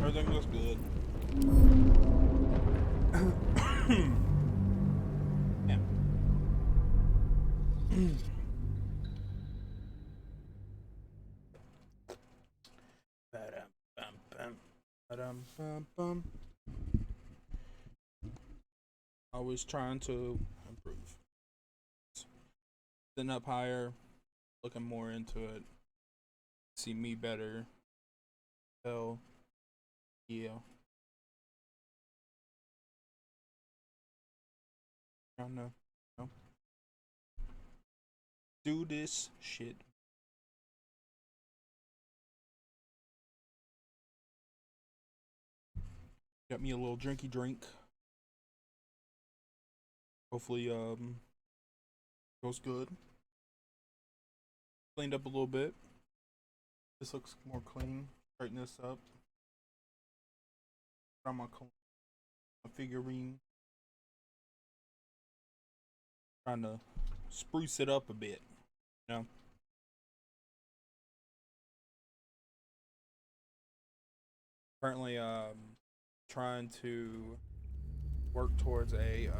Everything looks good. Yeah. Always trying to improve. Sitting up higher, looking more into it. See me better. So, yeah. Trying to, do this shit. Got me a little drinky drink. Hopefully, goes good. Cleaned up a little bit. This looks more clean. Straighten this up. Got my figurine. Trying to spruce it up a bit. You know? Currently, trying to work towards a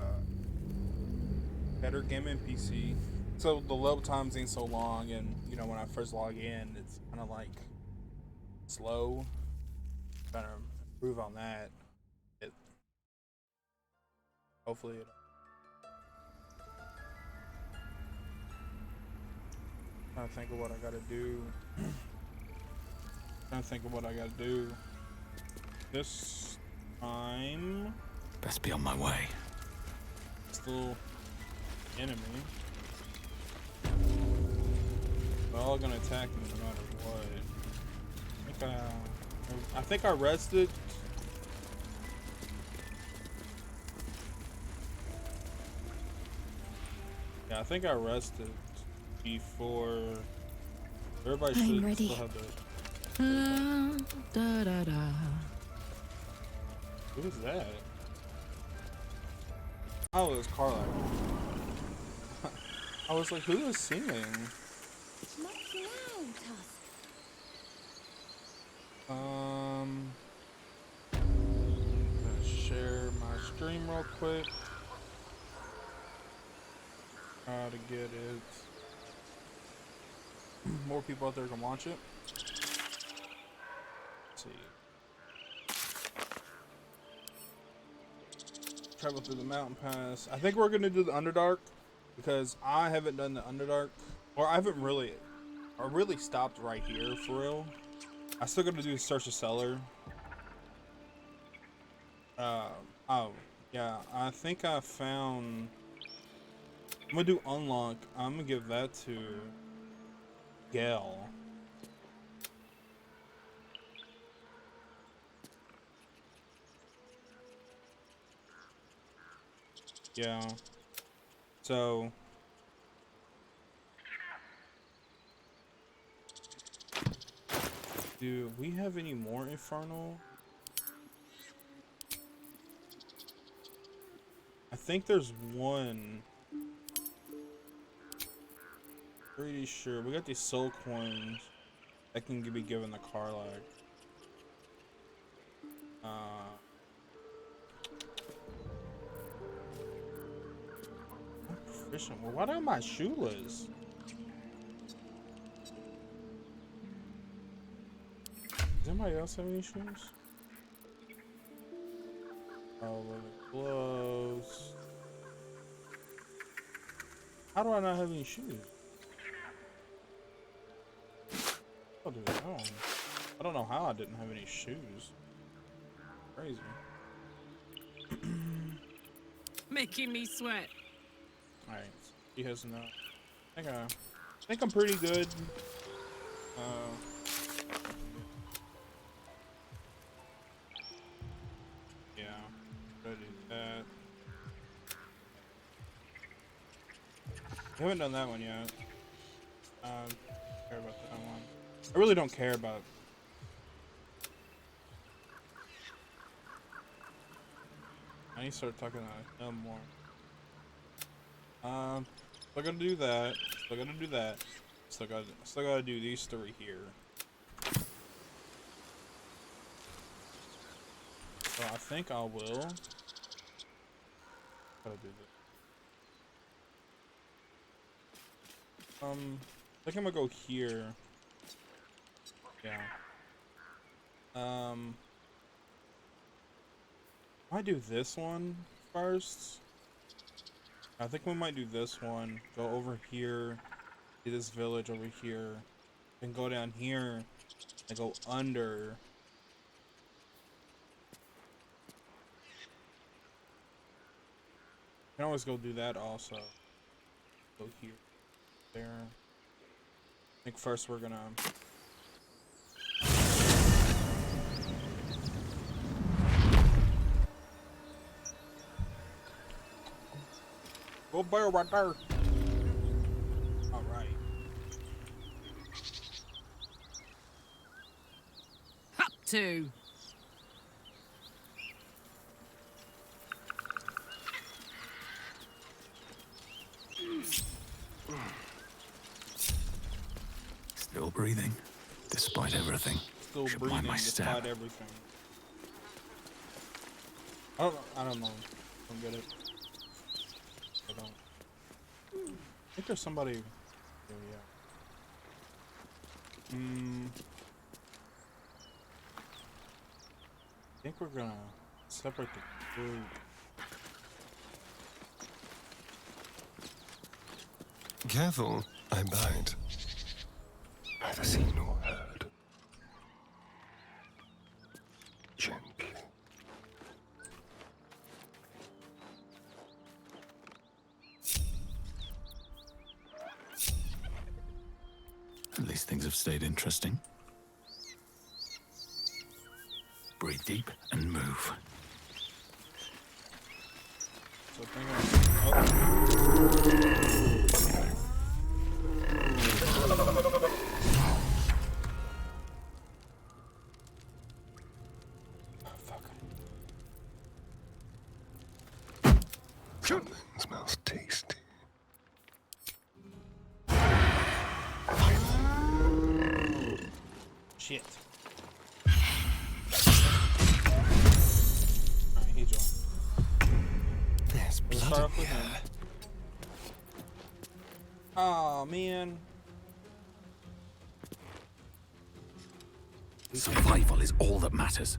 better gaming PC. So the load times ain't so long, and you know when I first log in, it's kind of like slow. Trying to improve on that. Hopefully it. Trying to think of what I gotta do. Trying to think of what I gotta do. This time. Best be on my way. Still enemy. They're all gonna attack me no matter what. I think I rested. Yeah, I think I rested before. Everybody should still have the. Who is that? Oh, it was Carla. I was like, who is singing? Gonna share my stream real quick. Try to get it. More people out there can watch it. Let's see. Travel through the mountain pass. I think we're gonna do the Underdark because I haven't done the Underdark, or I haven't really. I really stopped right here for real. I still gotta do Search the Cellar. Oh yeah, I think I found. I'm gonna do Unlock. I'm gonna give that to Gale. Yeah. So. Do we have any more Infernal? I think there's one. Pretty sure. We got these soul coins that can be given the Karlach. I'm proficient. Well, why am I shoeless? Does anybody else have any shoes? Oh, gloves. How do I not have any shoes? Oh, dude, I don't know how I didn't have any shoes. Crazy. Making me sweat. Alright, he has enough. I think I'm pretty good. Yeah, ready that. I haven't done that one yet. Care about that one. I really don't care about. I need to start talking to him more. Still gonna do that. Still gonna do that. Still gotta do these three here. So I think I will. Gotta do this. I think I'm gonna go here. Yeah. I do this one first. I think we might do this one. Go over here. See this village over here. Then go down here and go under. You can always go do that also. Go here. There. I think first we're gonna go bear right there. Alright. Up to. Still breathing, despite everything. Still Should breathing mind my despite step. everything. I don't know. I don't get it. I don't. I think there's somebody here, yeah. I think we're gonna separate the group. Careful, I bite. Neither seen nor heard. Gently. At least things have stayed interesting. Breathe deep and move. So I think Something smells tasty. shit. Alright, he joined. There's We'll start blood off in with here. him. Oh man. Survival is all that matters.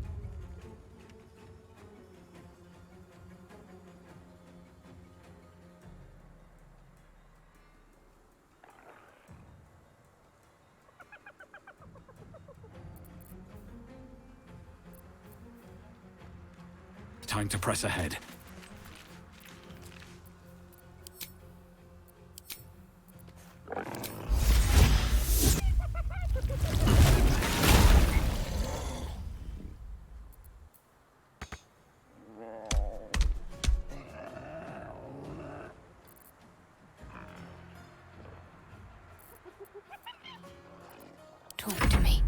Time to press ahead. Talk to me.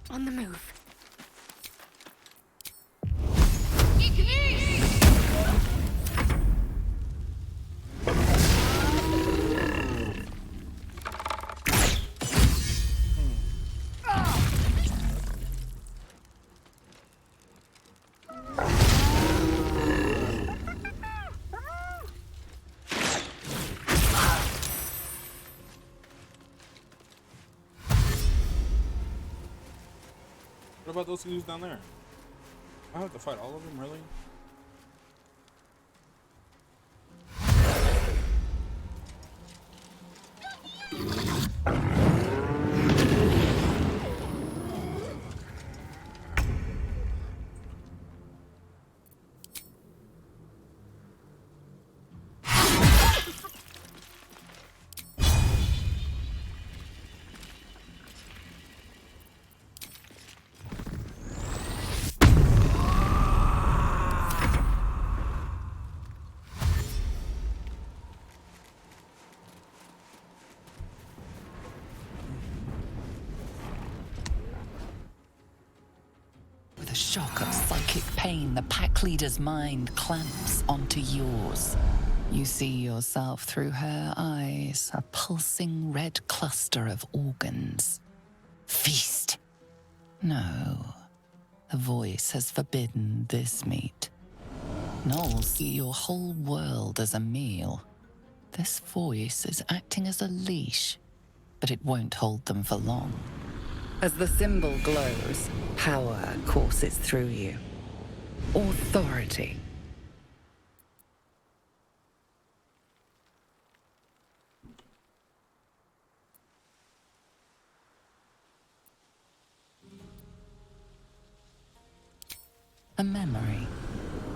On the move. What about those dudes down there? I have to fight all of them, really? With a shock of psychic pain, the pack leader's mind clamps onto yours. You see yourself through her eyes, a pulsing red cluster of organs. Feast. No. The voice has forbidden this meat. Gnolls see your whole world as a meal. This voice is acting as a leash, but it won't hold them for long. As the symbol glows, power courses through you. Authority. A memory.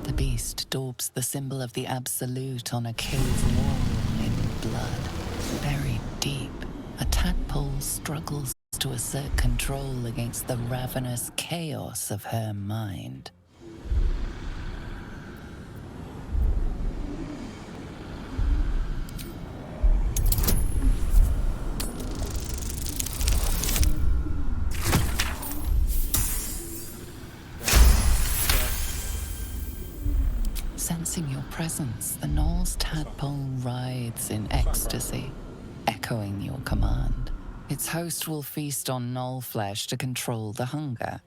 The beast daubs the symbol of the Absolute on a cave wall in blood. Buried deep, a tadpole struggles to assert control against the ravenous chaos of her mind. Sensing your presence, the Gnoll's tadpole writhes in ecstasy, echoing your command. Its host will feast on Gnoll flesh to control the hunger,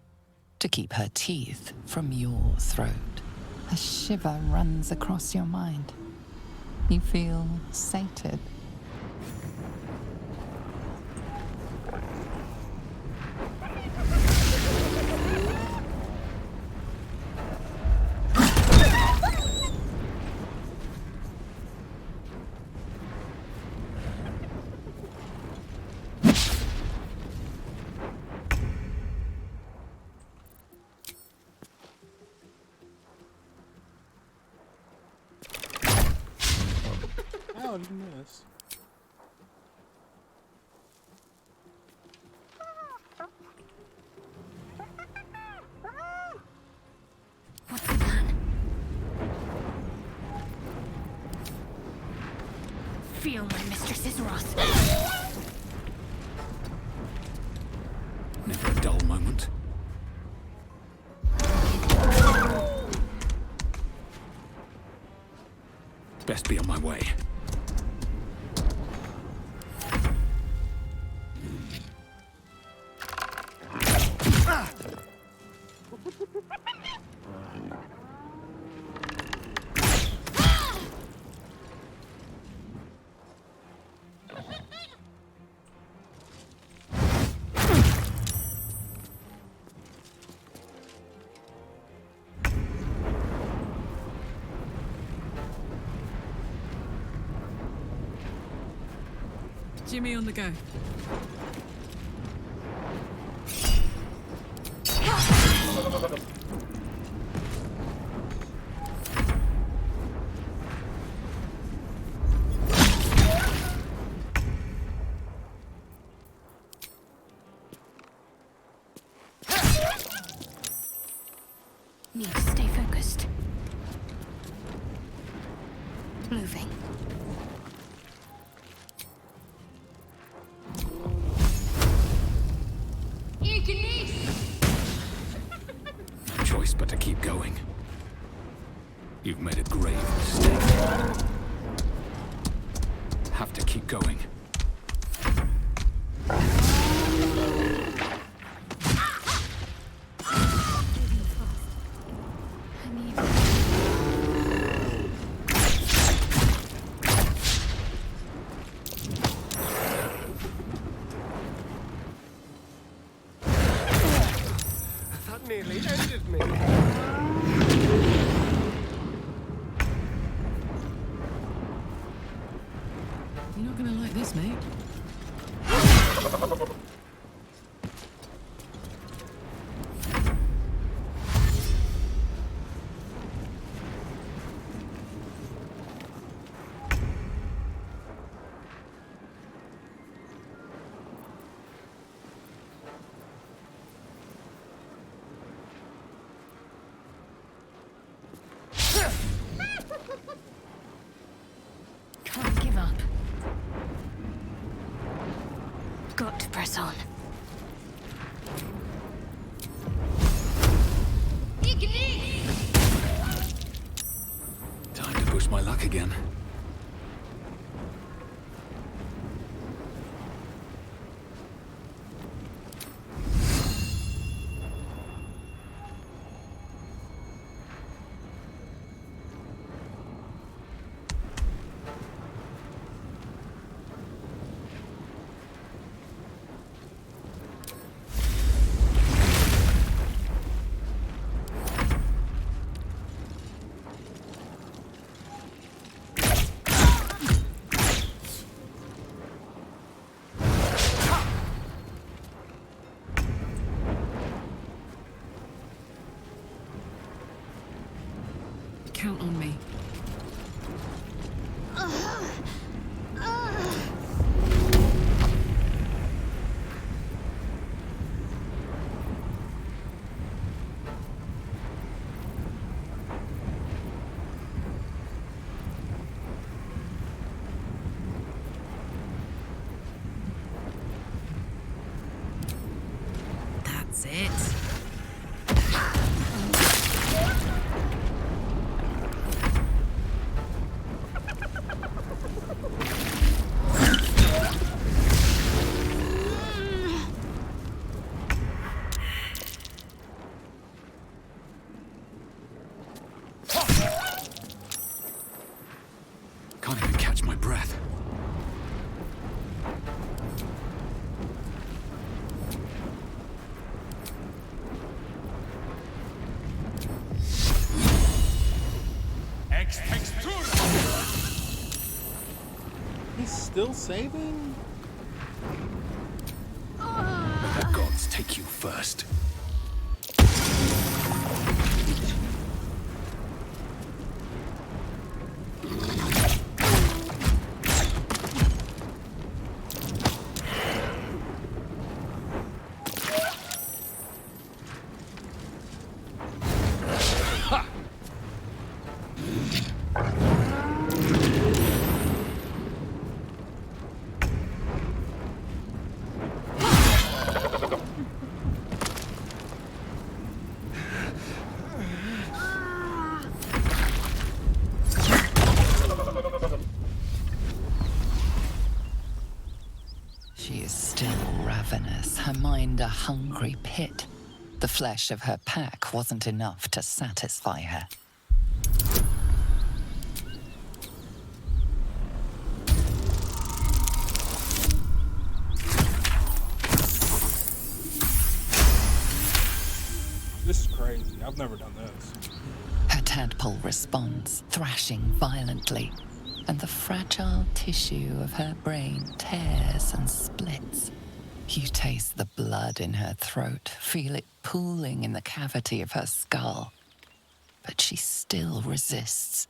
to keep her teeth from your throat. A shiver runs across your mind. You feel sated. How did you miss? What's the plan? Feel my mistress's wrath. Never a dull moment. Best be on my way. Jimmy on the go. Need to stay focused. Moving. No choice but to keep going. You've made a grave mistake. Have to keep going. That nearly ended me. You're not gonna like this, mate. Can't give up. Got to press on. Time to push my luck again. count on me. That's it. Can't even catch my breath. He's still saving? May the gods take you first. She is still ravenous, her mind a hungry pit. The flesh of her pack wasn't enough to satisfy her. This is crazy. I've never done this. Her tadpole responds, thrashing violently, and the fragile tissue of her brain tears and splits. You taste the blood in her throat, feel it pooling in the cavity of her skull. But she still resists.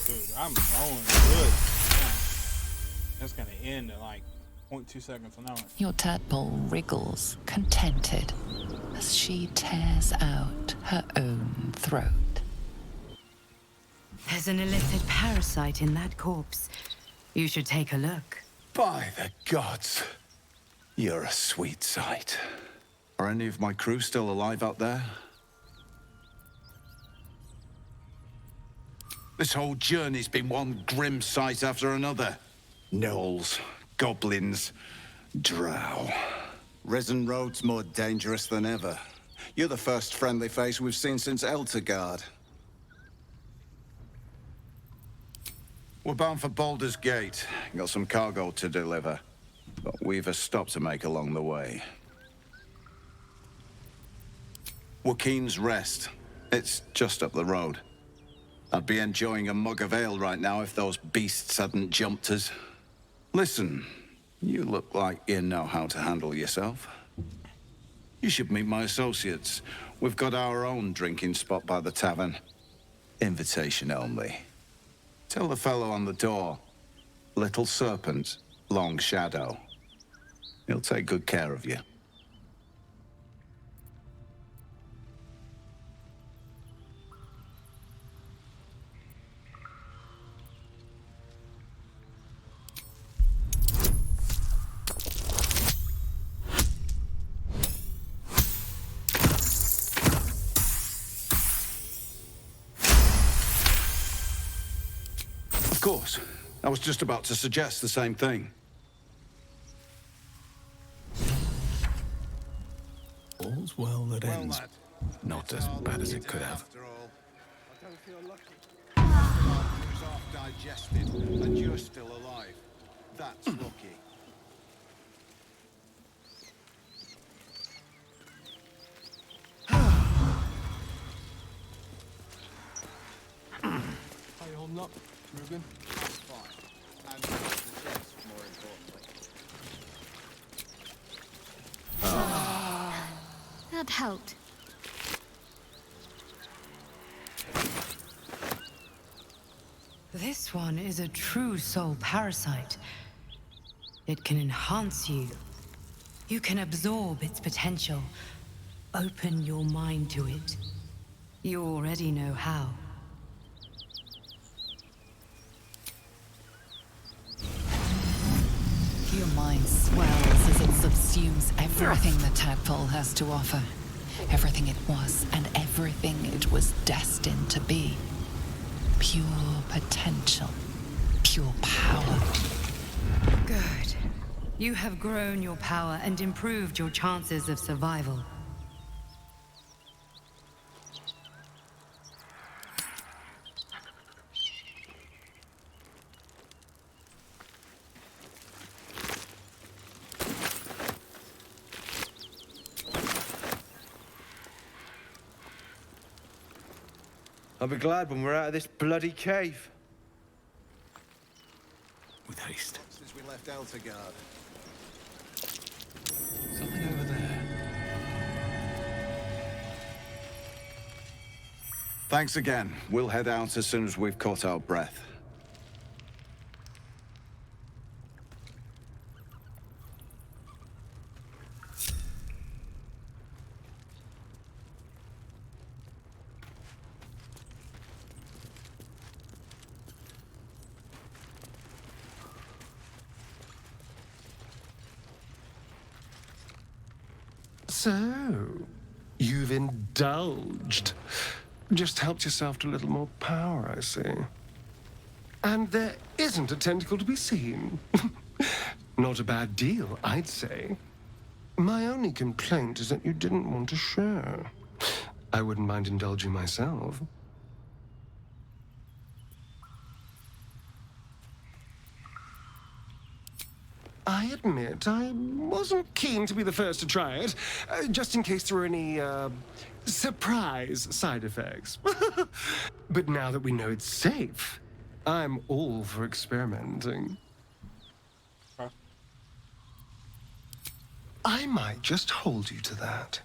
Dude, I'm rolling good. Man, that's gonna end in like 0.2 seconds an hour. Your tadpole wriggles, contented, as she tears out her own throat. There's an illicit parasite in that corpse. You should take a look. By the gods, you're a sweet sight. Are any of my crew still alive out there? This whole journey's been one grim sight after another. Gnolls, goblins, drow. Risen Road's more dangerous than ever. You're the first friendly face we've seen since Eltergard. We're bound for Baldur's Gate. Got some cargo to deliver. But we've a stop to make along the way. Wakeen's Rest. It's just up the road. I'd be enjoying a mug of ale right now if those beasts hadn't jumped us. Listen, you look like you know how to handle yourself. You should meet my associates. We've got our own drinking spot by the tavern. Invitation only. Tell the fellow on the door, Little Serpent, Long Shadow. He'll take good care of you. Of course. I was just about to suggest the same thing. All's well that ends. Not as bad as it could have. After all, I don't feel lucky. Baldur's half digested, and you're still alive. That's lucky. up, Rugen? Fine. And the chest, more importantly. That helped. This one is a true soul parasite. It can enhance you. You can absorb its potential. Open your mind to it. You already know how. Your mind swells as it subsumes everything the tadpole has to offer. Everything it was and everything it was destined to be. Pure potential. Pure power. Good. You have grown your power and improved your chances of survival. I'll be glad when we're out of this bloody cave. With haste. Since we left Eltergard. Something over there. Thanks again. We'll head out as soon as we've caught our breath. So, you've indulged. Just helped yourself to a little more power, I see. And there isn't a tentacle to be seen. Not a bad deal, I'd say. My only complaint is that you didn't want to share. I wouldn't mind indulging myself. I admit, I wasn't keen to be the first to try it, just in case there were any, surprise side effects. But now that we know it's safe, I'm all for experimenting. Huh? I might just hold you to that.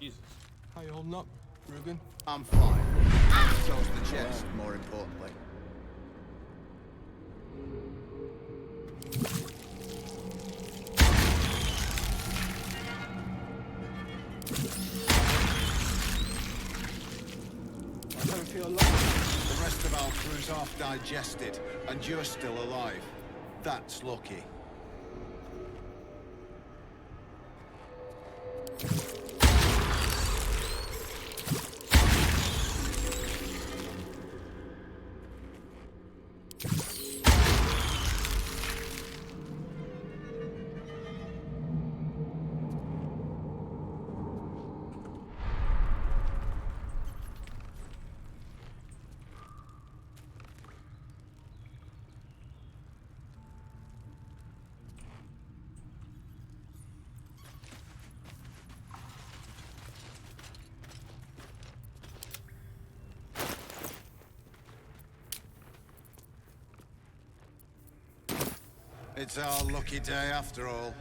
Jesus. How you holding up, Rugen? I'm fine. So's the chest, more importantly. I don't feel lucky. The rest of our crew's half digested, and you're still alive. That's lucky. It's our lucky day after all.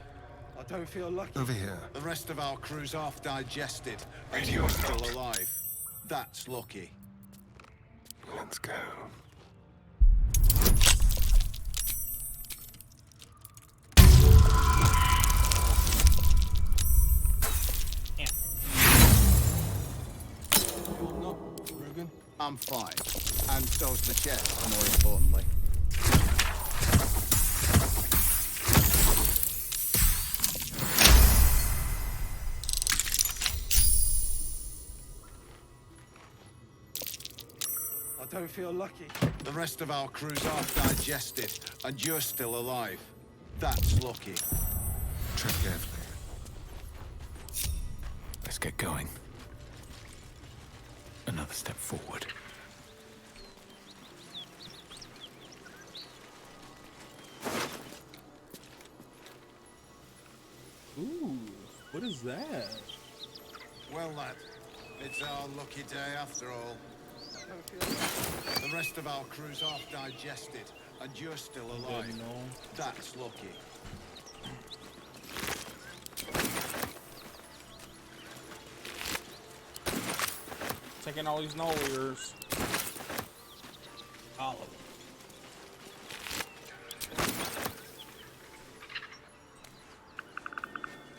I don't feel lucky. Over here. The rest of our crew's half digested, and Radio you're stopped. still alive. That's lucky. Let's go. Holding up, Rugen? I'm fine. And so's the chest, more importantly. I don't feel lucky. The rest of our crew's half digested, and you're still alive. That's lucky. Tread carefully. Let's get going. Another step forward. is that? Well, lad, it's our lucky day after all. The rest of our crew's half digested, and you're still alive. Good, no. That's lucky. Taking all these warriors. All of them.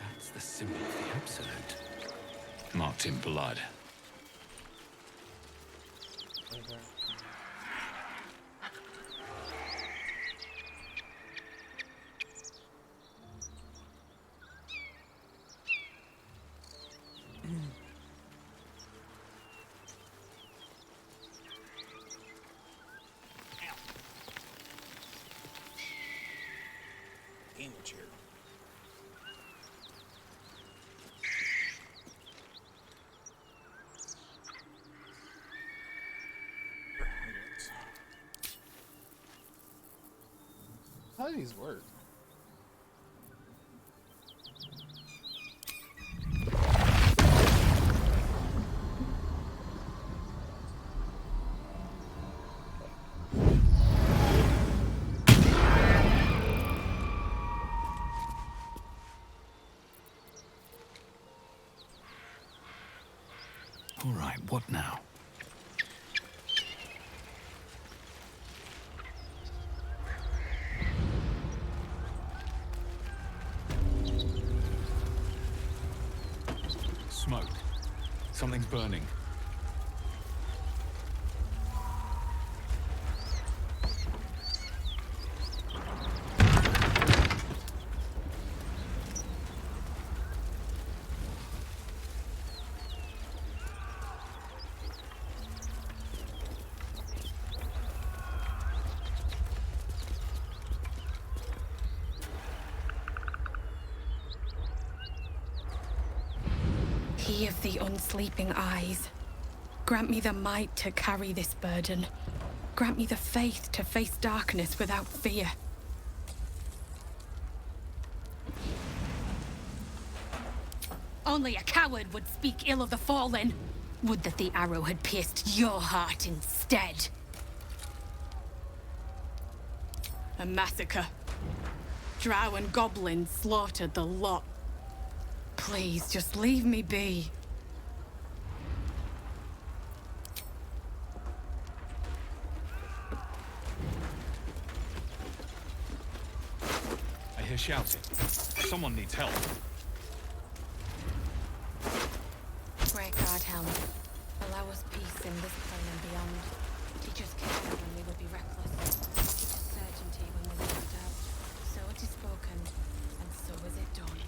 That's the symbol of the Absolute. Marked in blood. Okay. Damage here. How do these work? All right, what now? Smoke. Something's burning. He of the unsleeping eyes, grant me the might to carry this burden. Grant me the faith to face darkness without fear. Only a coward would speak ill of the fallen. Would that the arrow had pierced your heart instead. A massacre. Drow and goblins slaughtered the lot. Please, just leave me be. I hear shouting. Someone needs help. Great God, Helm. Allow us peace in this plane and beyond. Teach us care when we would be reckless. Teach us certainty when we would doubt. So it is spoken, and so is it done.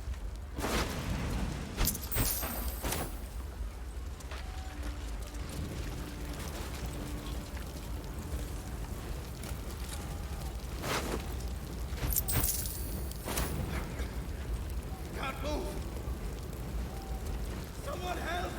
Can't move! Someone help!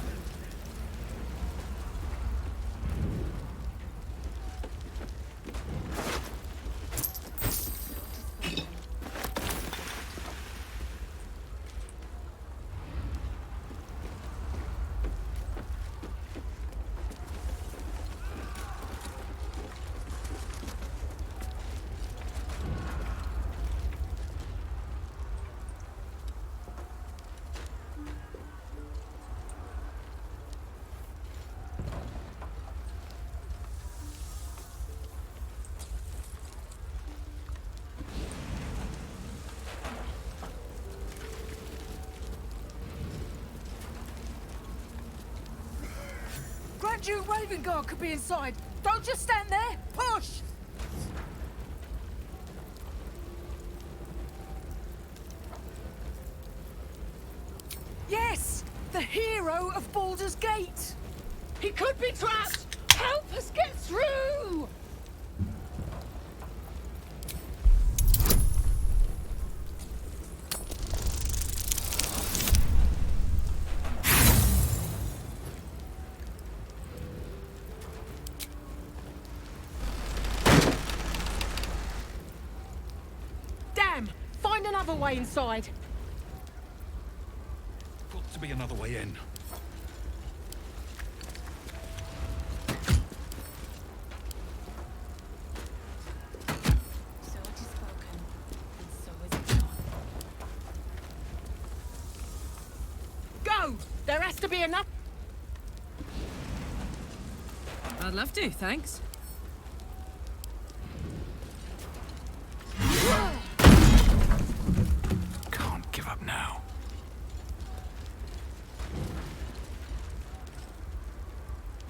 Grand Duke Ravengard could be inside. Don't just stand there. Push! Yes! The hero of Baldur's Gate! He could be trapped! Help us get through! Damn! Find another way inside. to be another way in. So it is spoken, and so is it done. Go! There has to be enough. I'd love to, thanks. Can't give up now.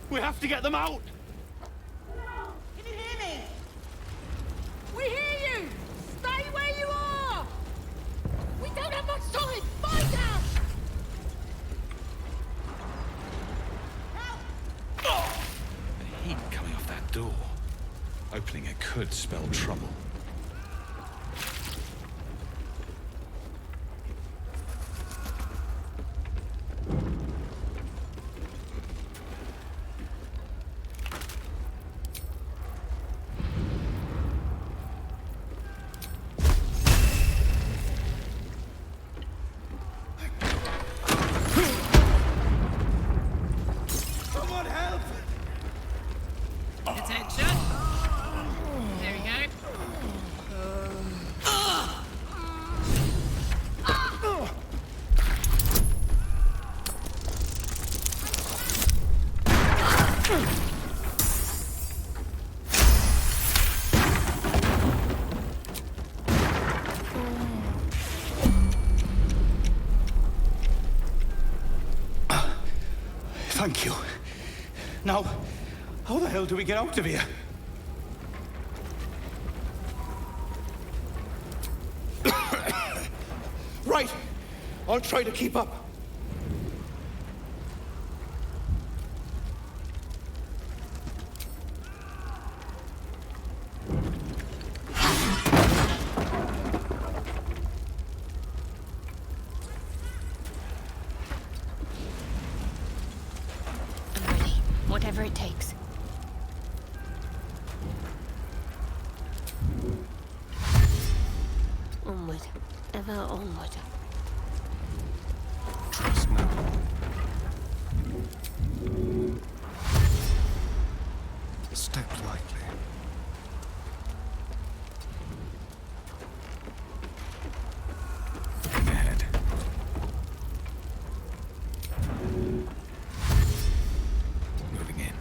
We have to get them out! Can you hear me? We hear you! Stay where you are! We don't have much time! Find out! The heat coming off that door. Opening it could spell trouble. Someone help! Attention. There we go. Thank you. Now, how the hell do we get out of here? Right. I'll try to keep up. I'm ready. Whatever it takes. Onward. Ever onward. Trust no one. Step lightly. Looking ahead. Moving in.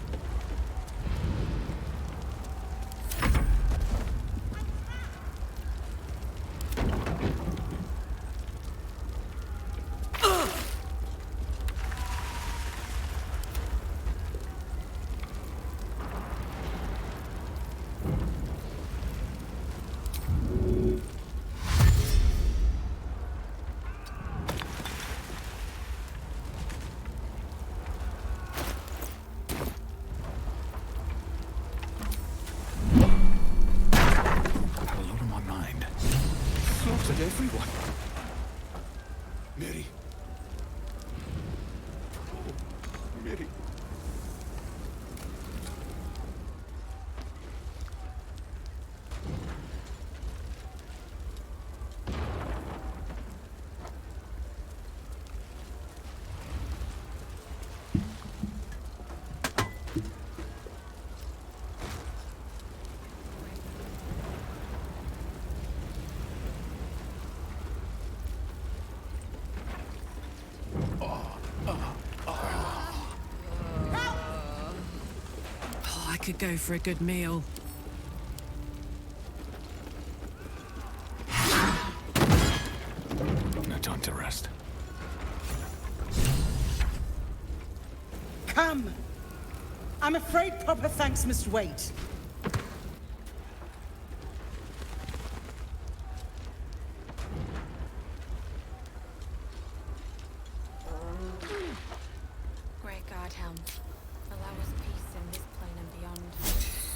Had a lot on my mind. Slaughtered everyone. Mary. Oh, Mary. Oh, I could go for a good meal. No time to rest. Come! I'm afraid proper thanks must wait. Great God, Helm. Allow us peace in this plane and beyond.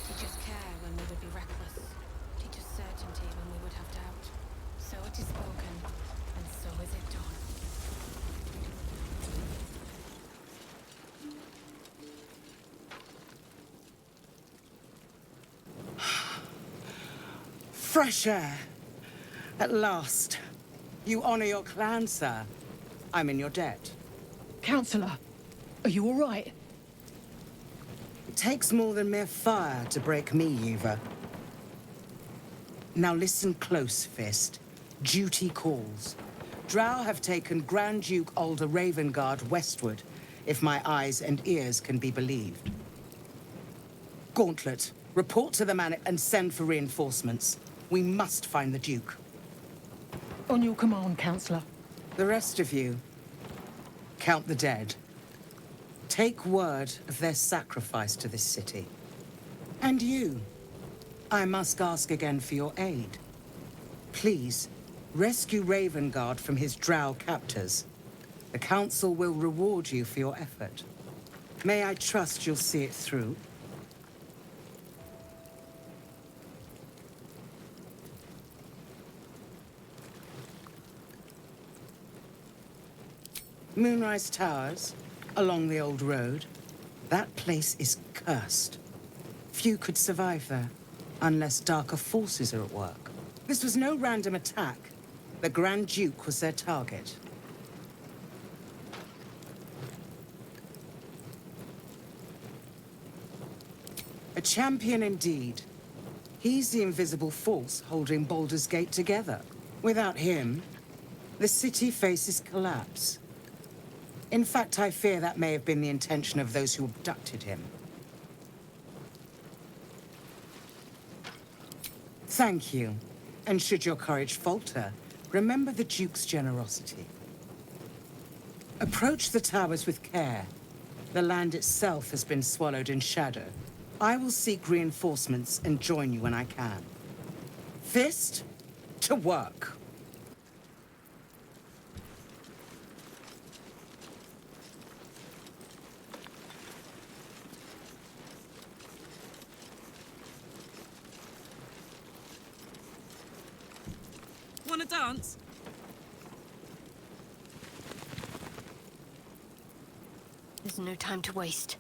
Teach us care when we would be reckless. Teach us certainty when we would have doubt. So it is spoken, and so is it done. Fresh air. At last. You honor your clan, sir. I'm in your debt. Counselor, are you all right? It takes more than mere fire to break me, Yuva. Now listen close, Fist. Duty calls. Drow have taken Grand Duke Alder Ravengard westward, if my eyes and ears can be believed. Gauntlet, report to the man and send for reinforcements. We must find the Duke. On your command, Counselor. The rest of you, count the dead. Take word of their sacrifice to this city. And you, I must ask again for your aid. Please, rescue Ravengard from his drow captors. The Council will reward you for your effort. May I trust you'll see it through? Moonrise Towers, along the old road. That place is cursed. Few could survive there, unless darker forces are at work. This was no random attack. The Grand Duke was their target. A champion indeed. He's the invisible force holding Baldur's Gate together. Without him, the city faces collapse. In fact, I fear that may have been the intention of those who abducted him. Thank you. And should your courage falter, remember the Duke's generosity. Approach the towers with care. The land itself has been swallowed in shadow. I will seek reinforcements and join you when I can. Fist, to work. Wanna dance? There's no time to waste.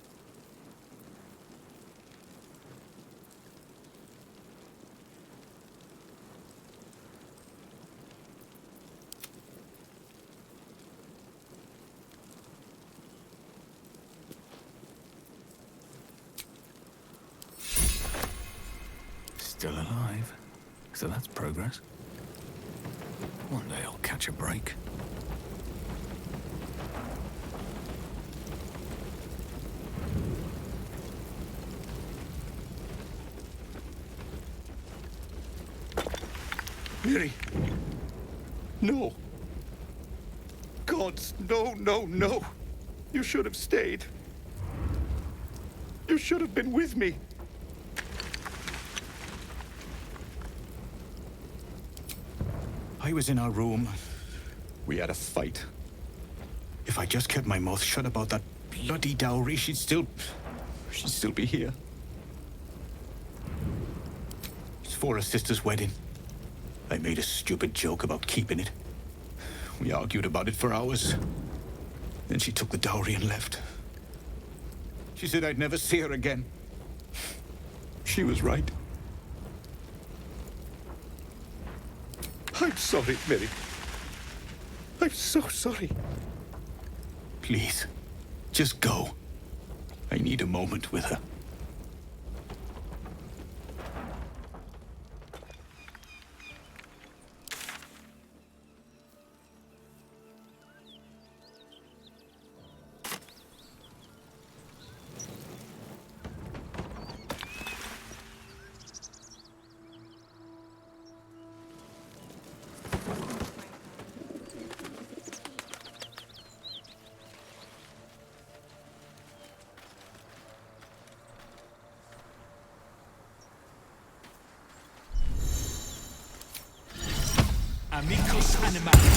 Still alive. So that's progress. One day I'll catch a break. Mary. No. Gods, no, no, no. You should have stayed. You should have been with me. I was in our room. We had a fight. If I just kept my mouth shut about that bloody dowry, she'd still be here. It's for her sister's wedding. I made a stupid joke about keeping it. We argued about it for hours. Then she took the dowry and left. She said I'd never see her again. She was right. I'm sorry, Mary. I'm so sorry. Please, just go. I need a moment with her. Amicus Animalis.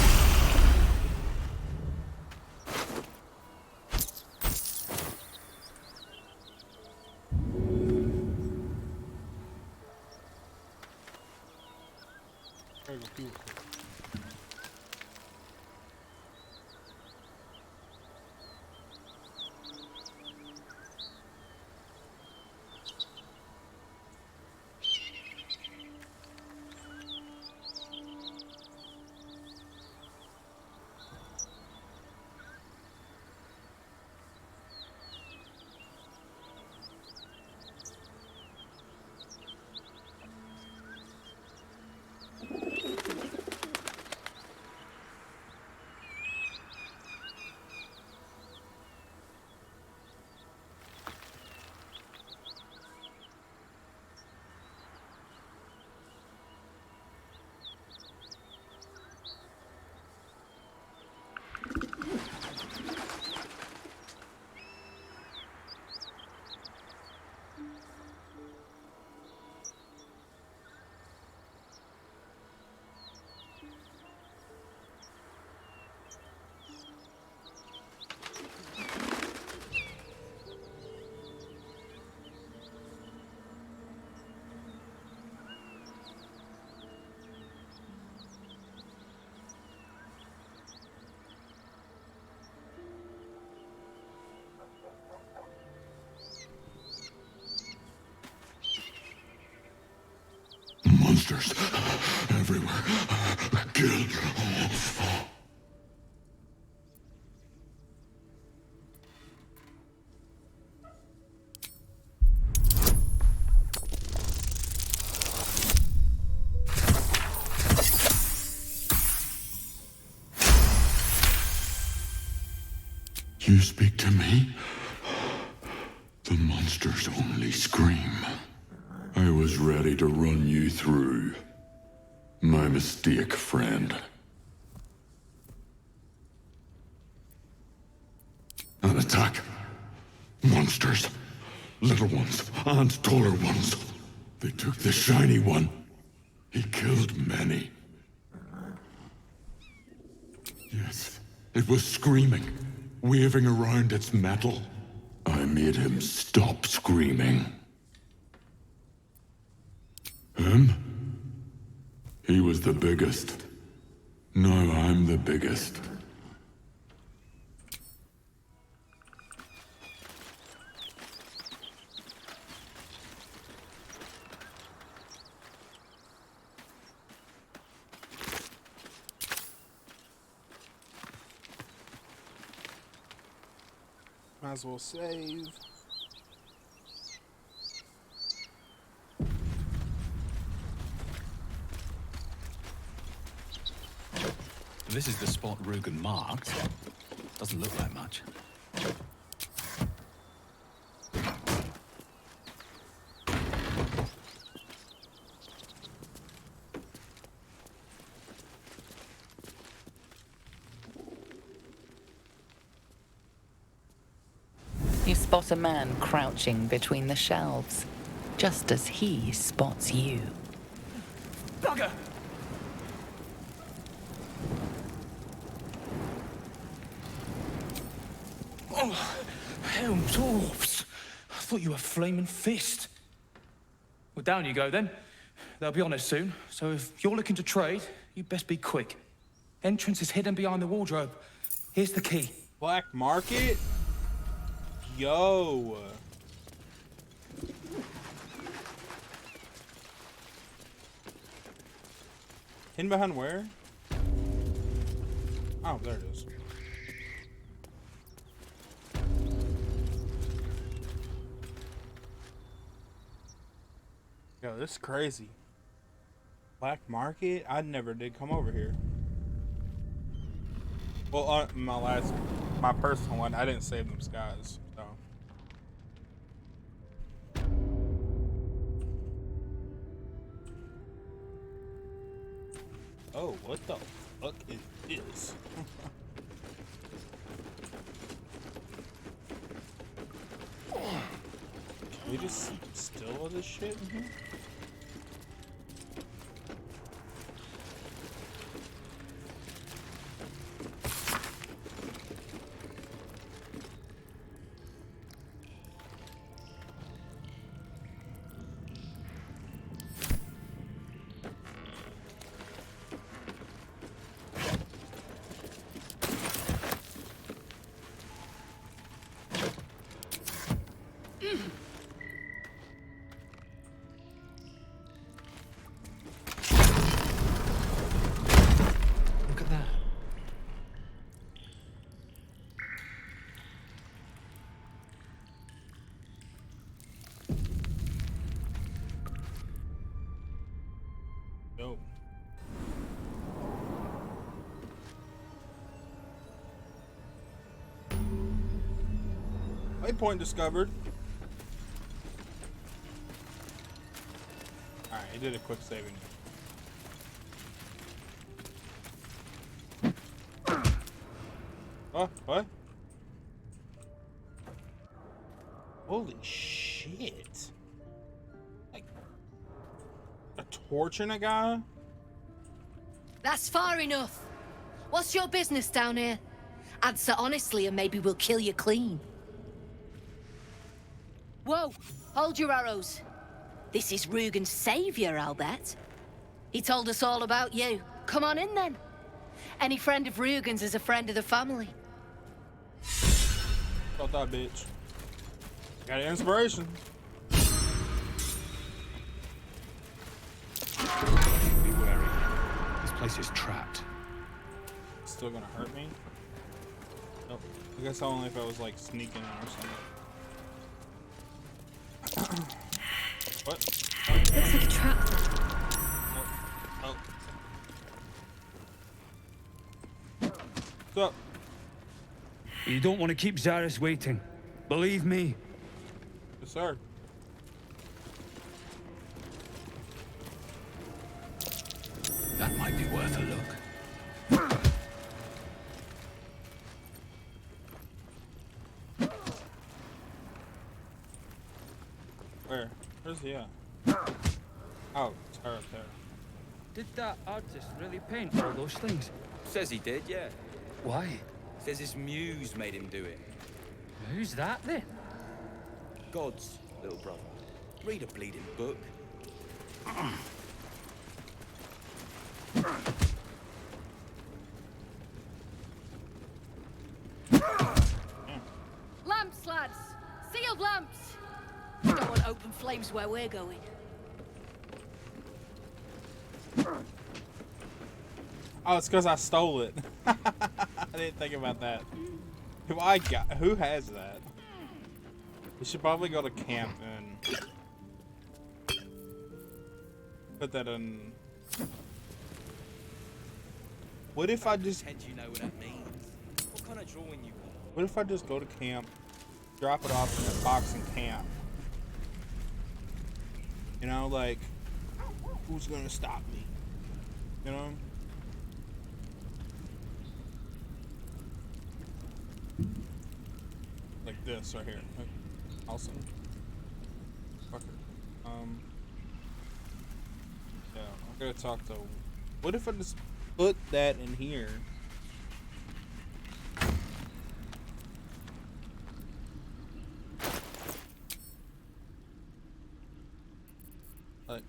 Monsters everywhere. Kill. You speak to me? The monsters only scream. I was ready to run you through. My mistake, friend. An attack. Monsters. Little ones and taller ones. They took the shiny one. He killed many. Yes, it was screaming, waving around its metal. I made him stop screaming. Him? He was the biggest. Now I'm the biggest. Might as well save. This is the spot Rugen marked. Doesn't look like much. You spot a man crouching between the shelves, just as he spots you. Bugger! Oh, hell, dwarves. I thought you were Flaming Fist. Well, down you go then. They'll be on us soon, so if you're looking to trade, you best be quick. Entrance is hidden behind the wardrobe. Here's the key. Black market? Yo. Hidden behind where? Oh, there it is. Yo, this is crazy. Black market? I never did come over here. Well, my personal one, I didn't save them skies, so. Oh, what the fuck is this? Can we just steal all this shit in here? Look at that. Yo. Waypoint discovered. Alright, he did a quick saving. Oh, what? Holy shit. Like, a torching a guy? That's far enough. What's your business down here? Answer honestly and maybe we'll kill you clean. Whoa, hold your arrows. This is Rugen's savior, I'll bet. He told us all about you. Come on in then. Any friend of Rugen's is a friend of the family. Got that bitch. Got an inspiration. place is trapped. Still gonna hurt me? Nope. I guess only if I was like sneaking in or something. What? Looks like a trap. Oh. What's up? You don't want to keep Zaris waiting. Believe me. Yes, sir. That might be worth a look. Where? Where's he at? Oh, it's her up there. Did that artist really paint all those things? Says he did, yeah. Why? Says his muse made him do it. Who's that then? God's little brother. Read a bleeding book. Lamps, lads! Sealed lamps! Don't want open flames where we're going. Oh, it's because I stole it. I didn't think about that. Who has that? We should probably go to camp and put that in. What if I just? Pretend you know what that means. What kind of drawing you want? What if I just go to camp, drop it off in a box in camp? You know, like, who's gonna stop me? You know? Like this right here. Like, awesome. Fucker. Yeah, I'm gonna talk to. What if I just put that in here? Like.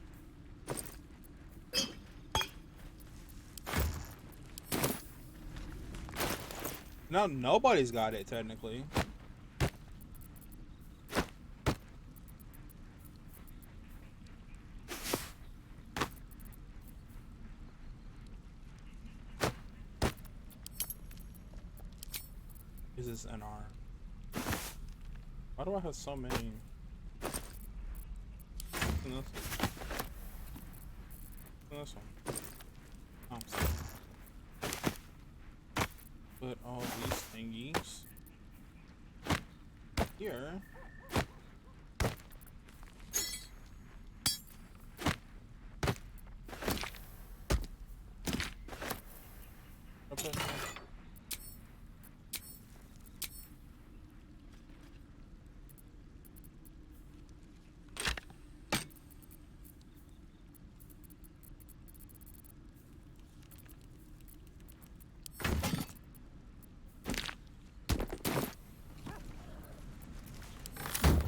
No, nobody's got it technically. Is this an arm? Why do I have so many? And this one. Oh, I'm sorry. Put all these thingies here. Okay.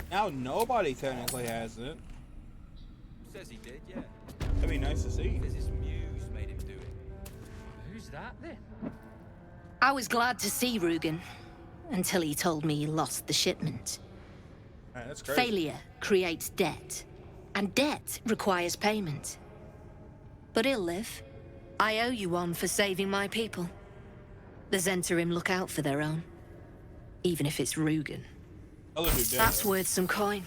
Now nobody technically has it. Says he did, yeah. That'd be nice to see. Says his muse made him do it. Who's that then? I was glad to see Rugen, until he told me he lost the shipment. Man, that's crazy. Failure creates debt, and debt requires payment. But he'll live. I owe you one for saving my people. The Zentarim look out for their own, even if it's Rugen. That's worth some coin.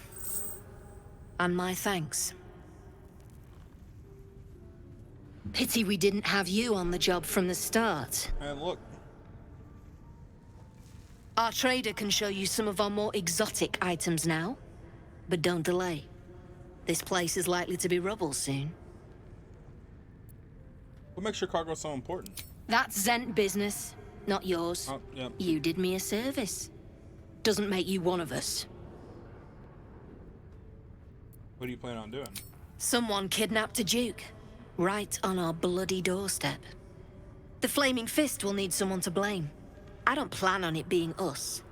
And my thanks. Pity we didn't have you on the job from the start. And look. Our trader can show you some of our more exotic items now. But don't delay. This place is likely to be rubble soon. What makes your cargo so important? That's Zent business, not yours. Oh, yep. You did me a service. Doesn't make you one of us. What do you plan on doing? Someone kidnapped a duke, right on our bloody doorstep. The Flaming Fist will need someone to blame. I don't plan on it being us.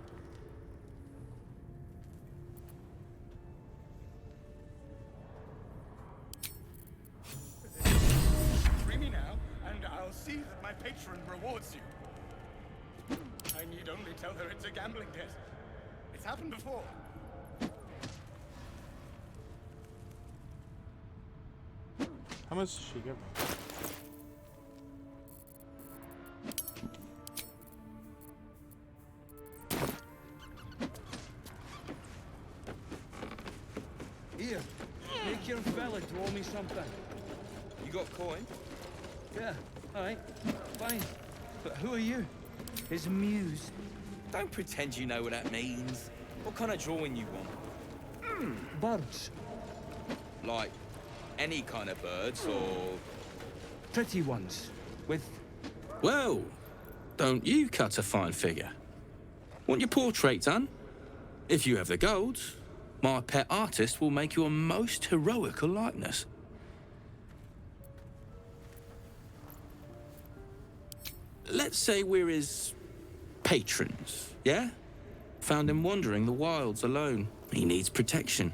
Free me now, and I'll see that my patron rewards you. I need only tell her it's a gambling debt. It's happened before. How much did she give me? wanna draw me something? You got coin? Yeah, alright, fine. But who are you? His muse. Don't pretend you know what that means. What kind of drawing you want? Birds. Like, any kind of birds, or... Pretty ones. With... Well, don't you cut a fine figure? Want your portrait done? If you have the gold, my pet artist will make you a most heroical likeness. Let's say we're his patrons, yeah? Found him wandering the wilds alone. He needs protection.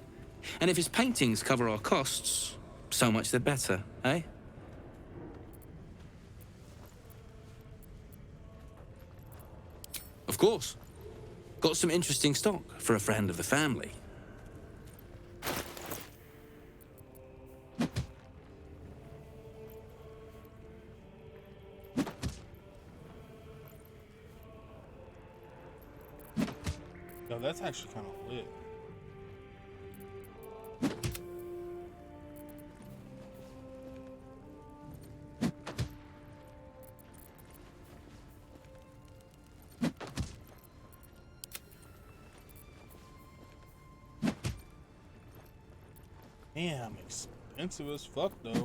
And if his paintings cover our costs, so much the better, eh? Of course. Got some interesting stock for a friend of the family. No, that's actually kind of lit. Damn, expensive as fuck though.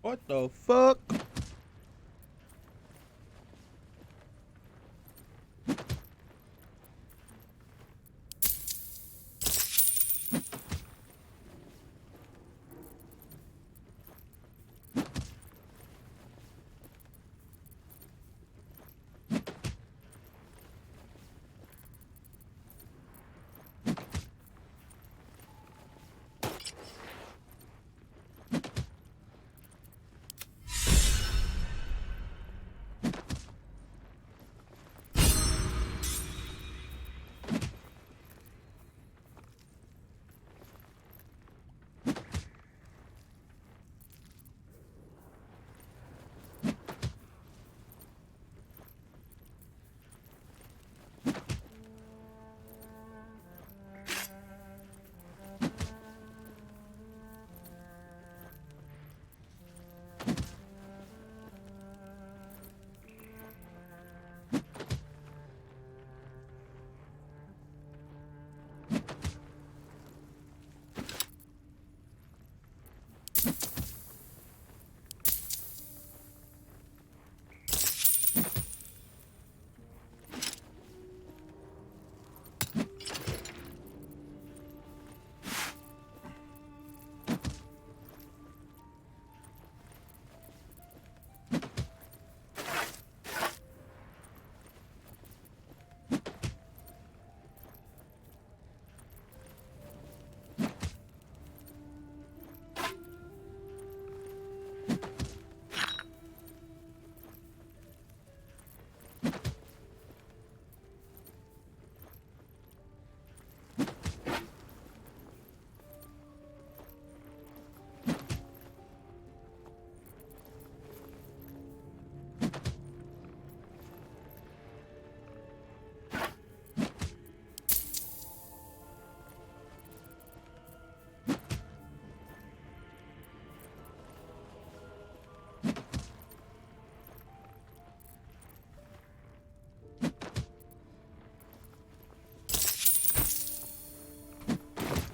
What the fuck?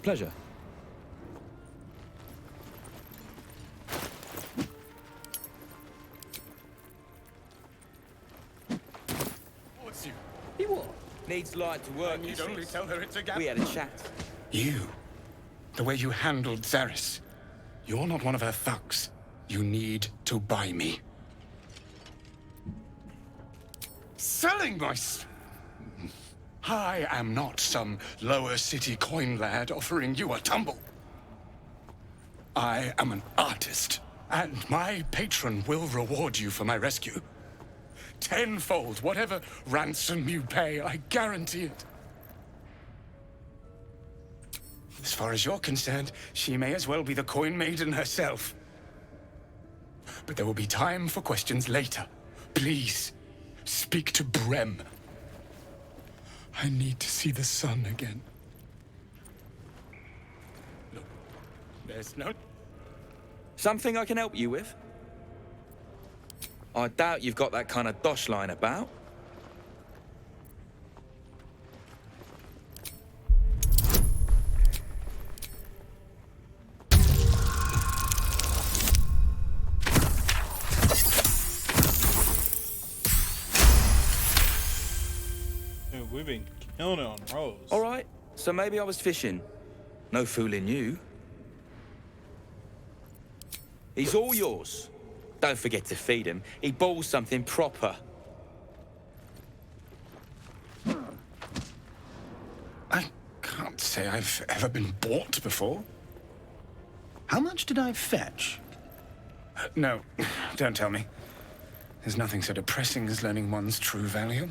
Pleasure. What's you? He what? Needs light to work. You'd only tell her it's a gap. We had a chat. You. The way you handled Zaris. You're not one of her thugs. You need to buy me. Selling my... I am not some lower city coin lad offering you a tumble. I am an artist, and my patron will reward you for my rescue. Tenfold, whatever ransom you pay, I guarantee it. As far as you're concerned, she may as well be the coin maiden herself. But there will be time for questions later. Please, speak to Brem. I need to see the sun again. Look, there's no... Something I can help you with? I doubt you've got that kind of dosh line about. Dude, we've been killing it on Rose. All right, so maybe I was fishing. No fooling you. He's all yours. Don't forget to feed him. He balls something proper. I can't say I've ever been bought before. How much did I fetch? No, don't tell me. There's nothing so depressing as learning one's true value.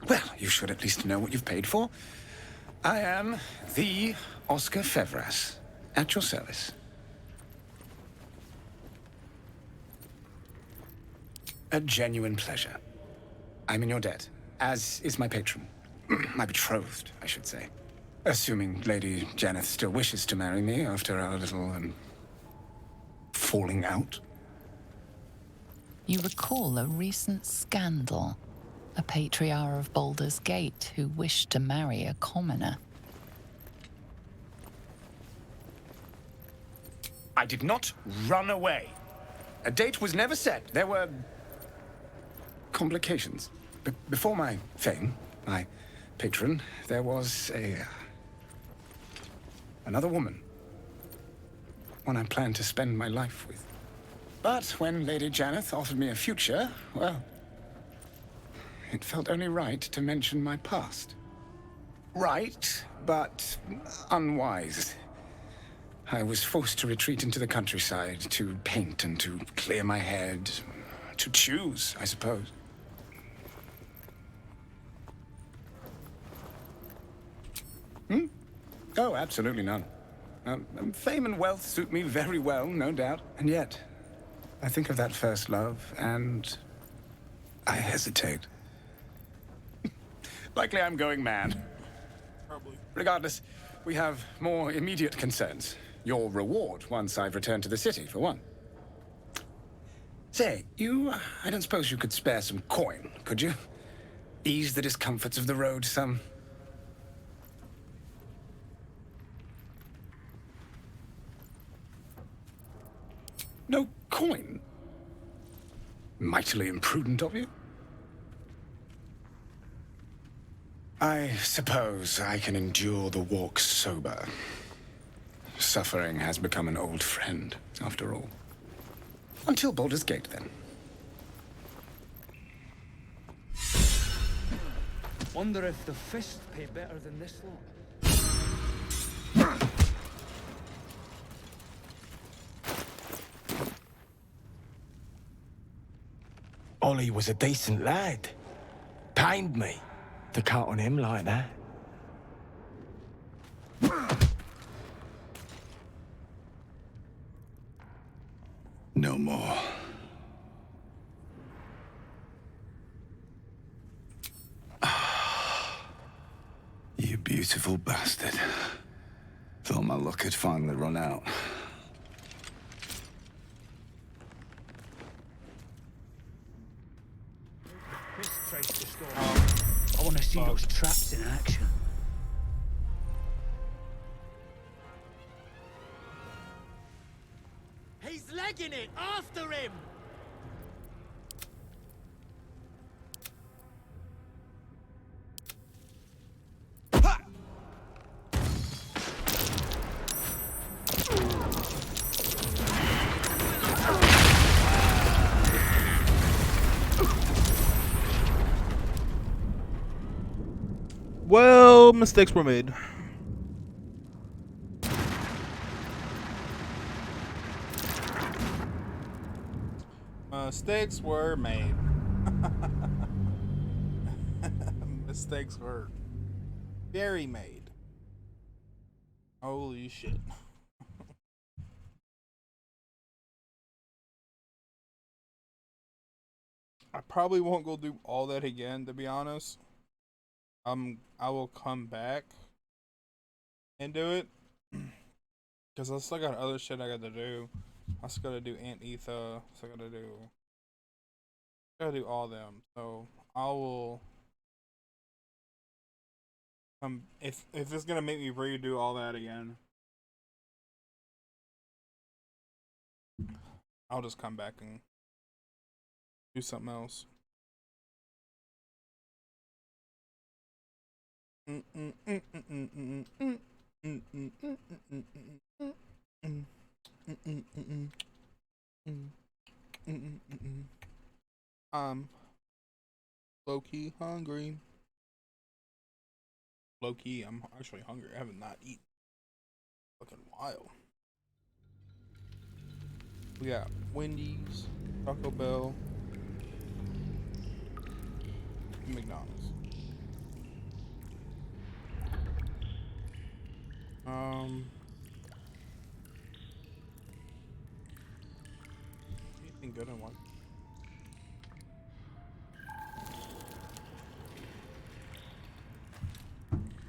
Well, you should at least know what you've paid for. I am the Oscar Fevras, at your service. A genuine pleasure. I'm in your debt, as is my patron. My betrothed, I should say. Assuming Lady Janeth still wishes to marry me after our little, falling out. You recall a recent scandal. A patriarch of Baldur's Gate who wished to marry a commoner. I did not run away. A date was never set. There were... complications. Before my fame, my patron, there was another woman. One I planned to spend my life with. But when Lady Janeth offered me a future, well... it felt only right to mention my past. Right, but unwise. I was forced to retreat into the countryside, to paint and to clear my head. To choose, I suppose. Oh, absolutely none. Fame and wealth suit me very well, no doubt. And yet, I think of that first love, and I hesitate. Likely I'm going mad. Probably. Regardless, we have more immediate concerns. Your reward once I've returned to the city, for one. Say, I don't suppose you could spare some coin, could you? Ease the discomforts of the road some. No coin? Mightily imprudent of you. I suppose I can endure the walk sober. Suffering has become an old friend, after all. Until Baldur's Gate, then. Wonder if the fists pay better than this lot. Ollie was a decent lad. Pained me to count on him like that. No more. You beautiful bastard. Thought my luck had finally run out. Chris tries to stop. I want to see those traps in action. dragging it after him! Well, mistakes were made. Mistakes were made. Mistakes were very made. Holy shit. I probably won't go do all that again, to be honest. I will come back and do it because I still got other shit I got to do. I still gotta do Aunt Etha. So I gotta do all them. So I will. If it's gonna make me redo all that again, I'll just come back and do something else. I'm low-key hungry. Low-key, I'm actually hungry. I have not eaten in a fucking while. We got Wendy's, Taco Bell, and McDonald's. Anything good in one?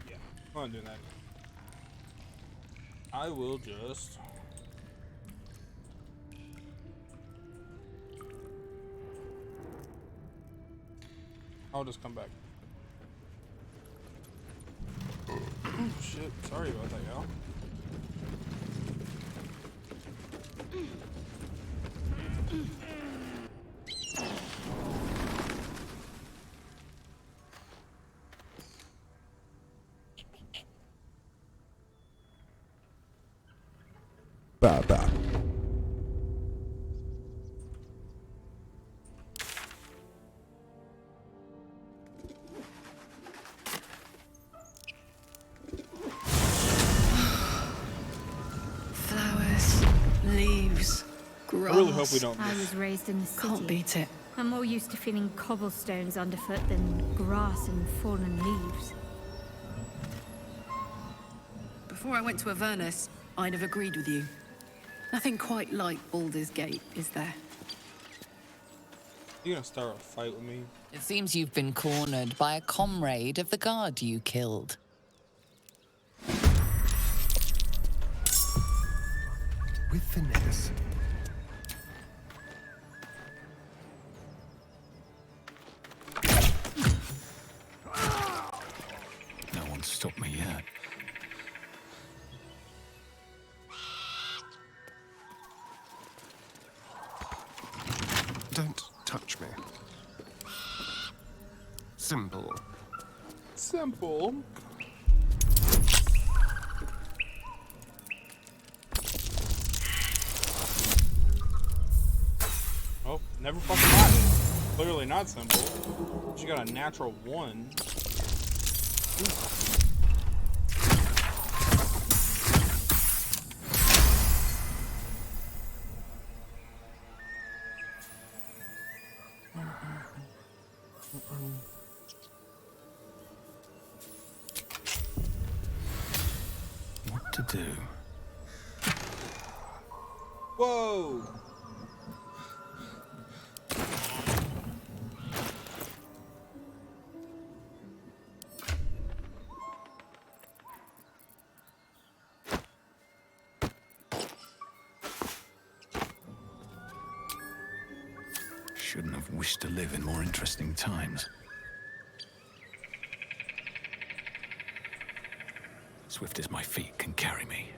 Yeah, I'm not doing that. I will just. I'll just come back. Oh shit, sorry about that, y'all. Bye. Flowers, leaves, grass. I really hope we don't I miss. was raised in the city. Can't beat it. I'm more used to feeling cobblestones underfoot than grass and fallen leaves. Before I went to Avernus, I'd have agreed with you. Nothing quite like Baldur's Gate, is there? You gonna start a fight with me? It seems you've been cornered by a comrade of the guard you killed. With finesse. No one's stopped me yet. Don't touch me. Simple. Simple. Oh, never fucking mind. Clearly not simple. She got a natural 1. What to do? Whoa! Shouldn't have wished to live in more interesting times. Swift as my feet can carry me.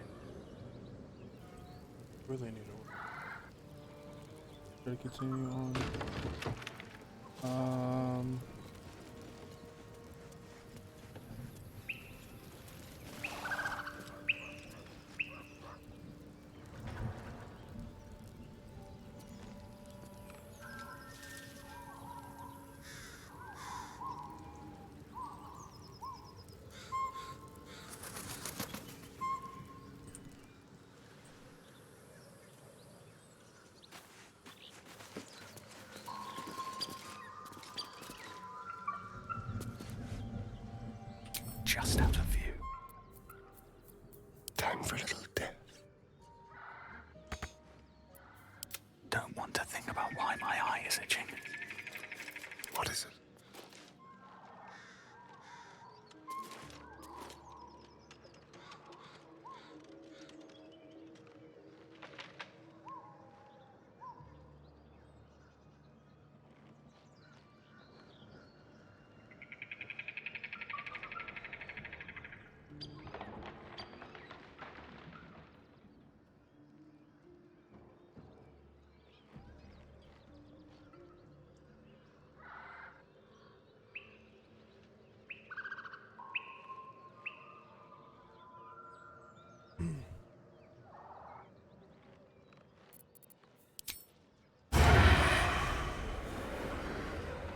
Really need to. Should I continue on? Just out of view. Time for a little death. Don't want to think about why my eye is itching. What is it?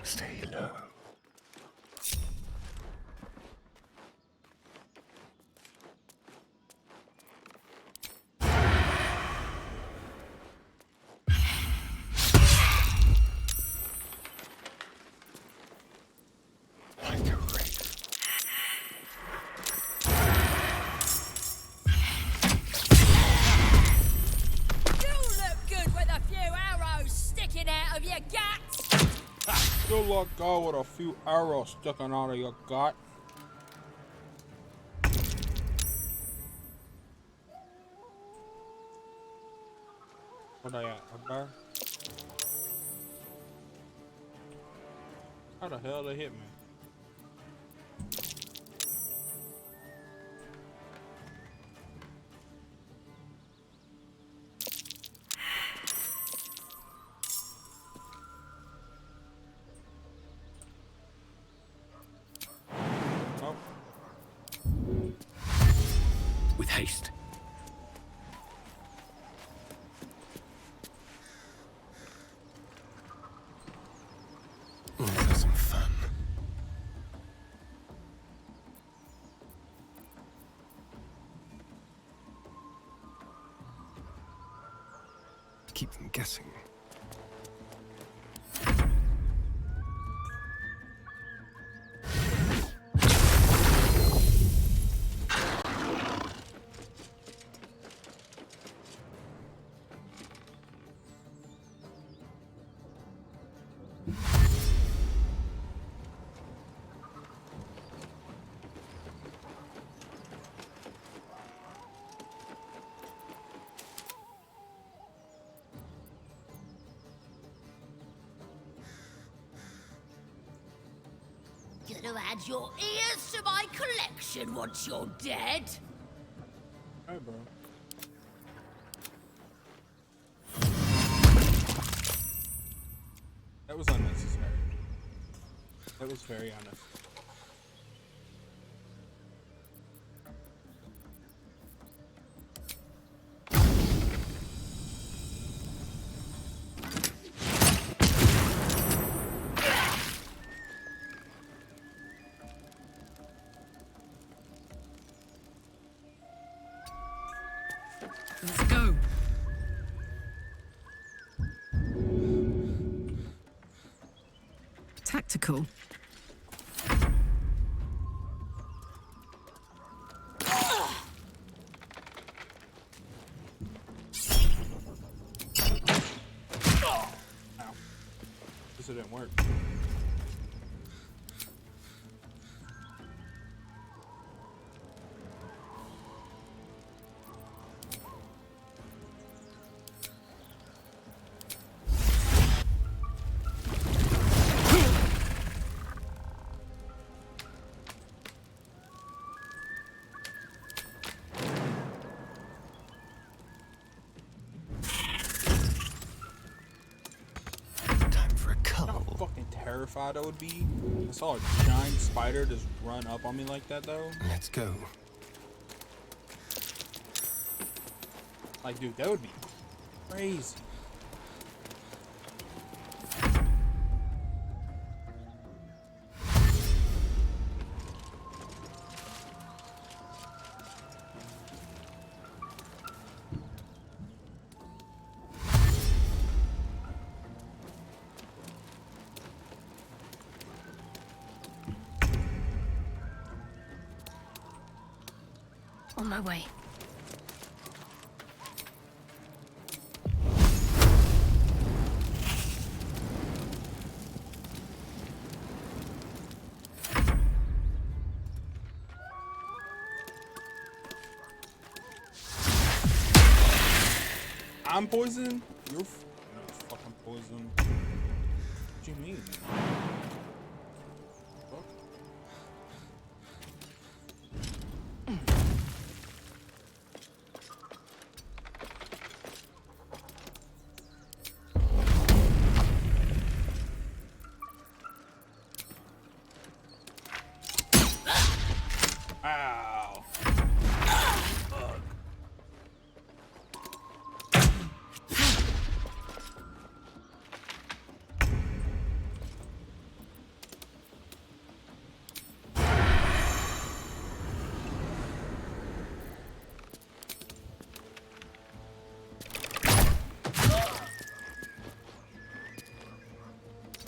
Stay low. Like a wraith. You look good with a few arrows sticking out of your guts. You look good with a few arrows sticking out of your gut. What are you at? A bear? How the hell they hit me? With haste. Have some fun. Keep them guessing. Gonna add your ears to my collection once you're dead. Hey, bro. That was unnecessary. That was very unnecessary. Let's go. Tactical. Ow. This didn't work. terrified I would be. I saw a giant spider just run up on me like that, though. Let's go. Like, dude, that would be crazy. On my way. I'm poisoned? You're fucking poisoned. What do you mean? Fuck. Ow. Fuck.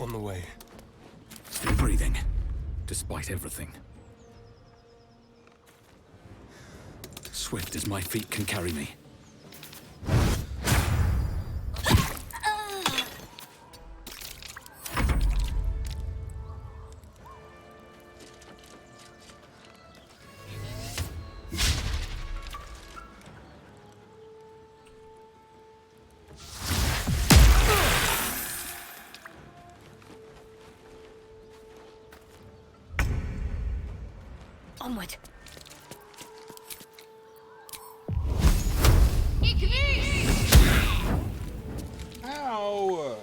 On the way. Still breathing, despite everything. Swift as my feet can carry me. Onward. Ow!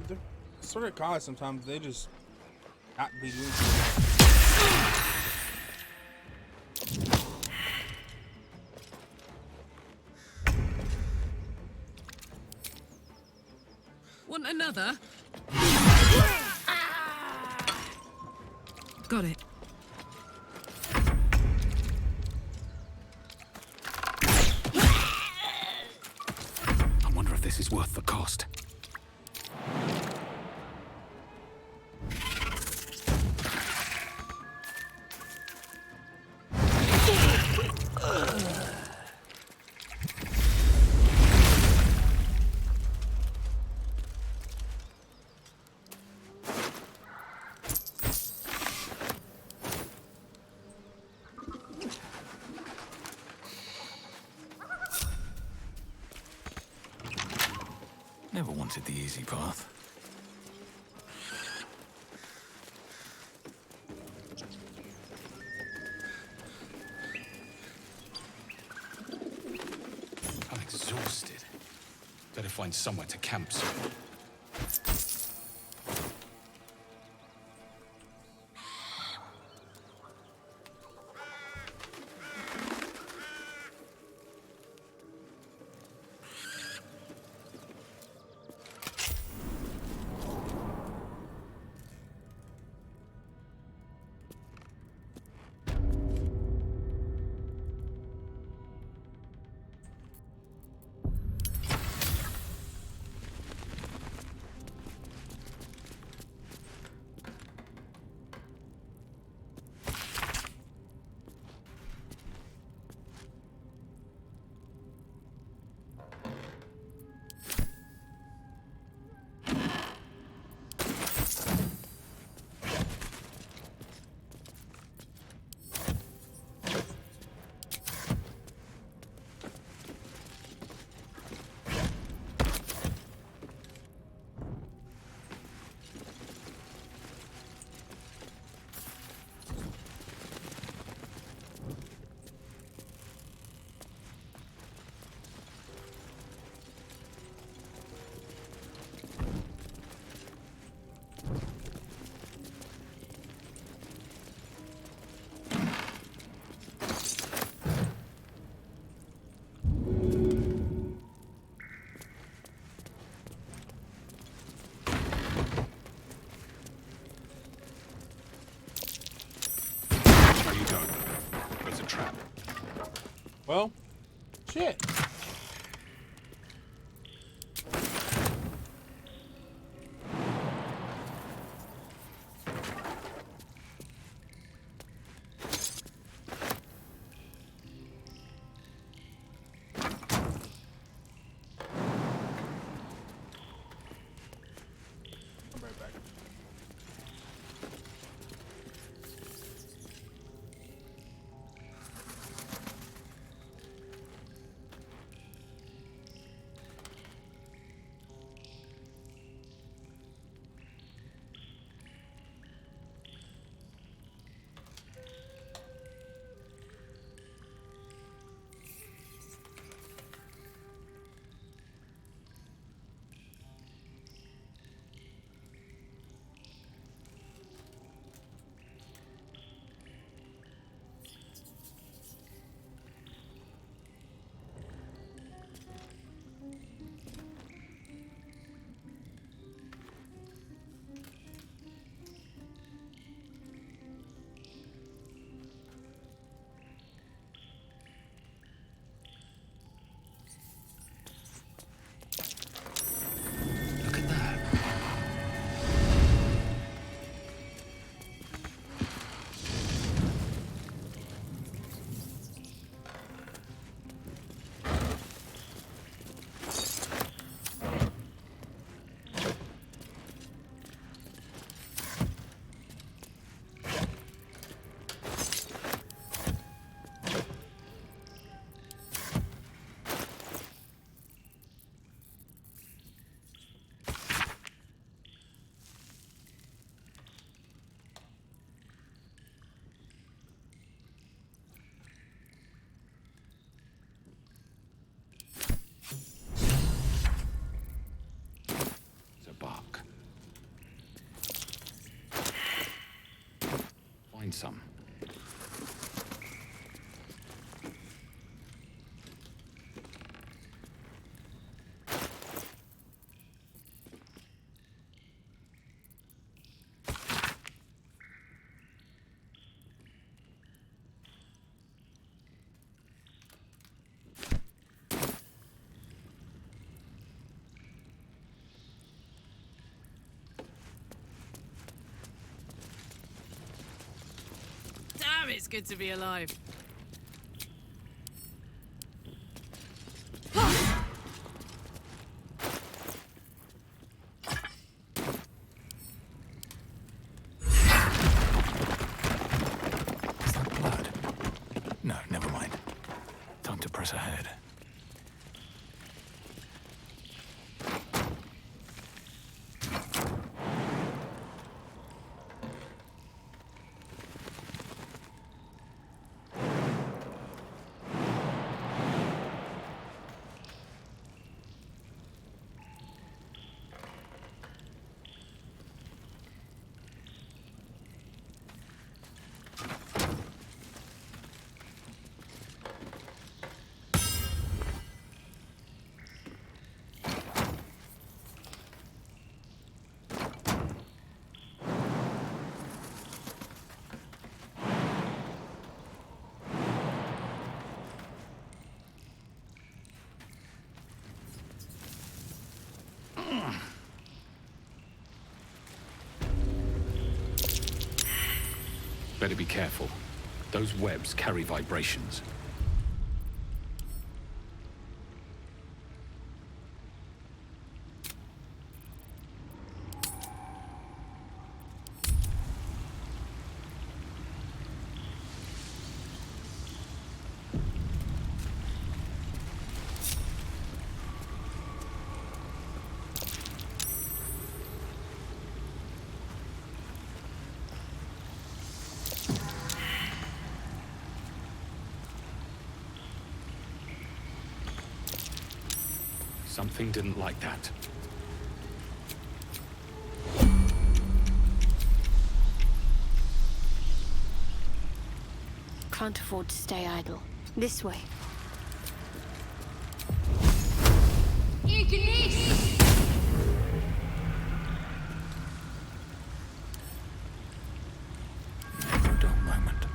Damn. I swear to God, sometimes they just not be doing shit. Want another? Got it. I wonder if this is worth the cost. Never wanted the easy path. I'm exhausted. Better find somewhere to camp soon. Well, shit. I'm right back. Find some. Damn, it's good to be alive. Is that blood? No, never mind. Time to press ahead. Better be careful. Those webs carry vibrations. Something didn't like that. Can't afford to stay idle. This way. Never a dull moment.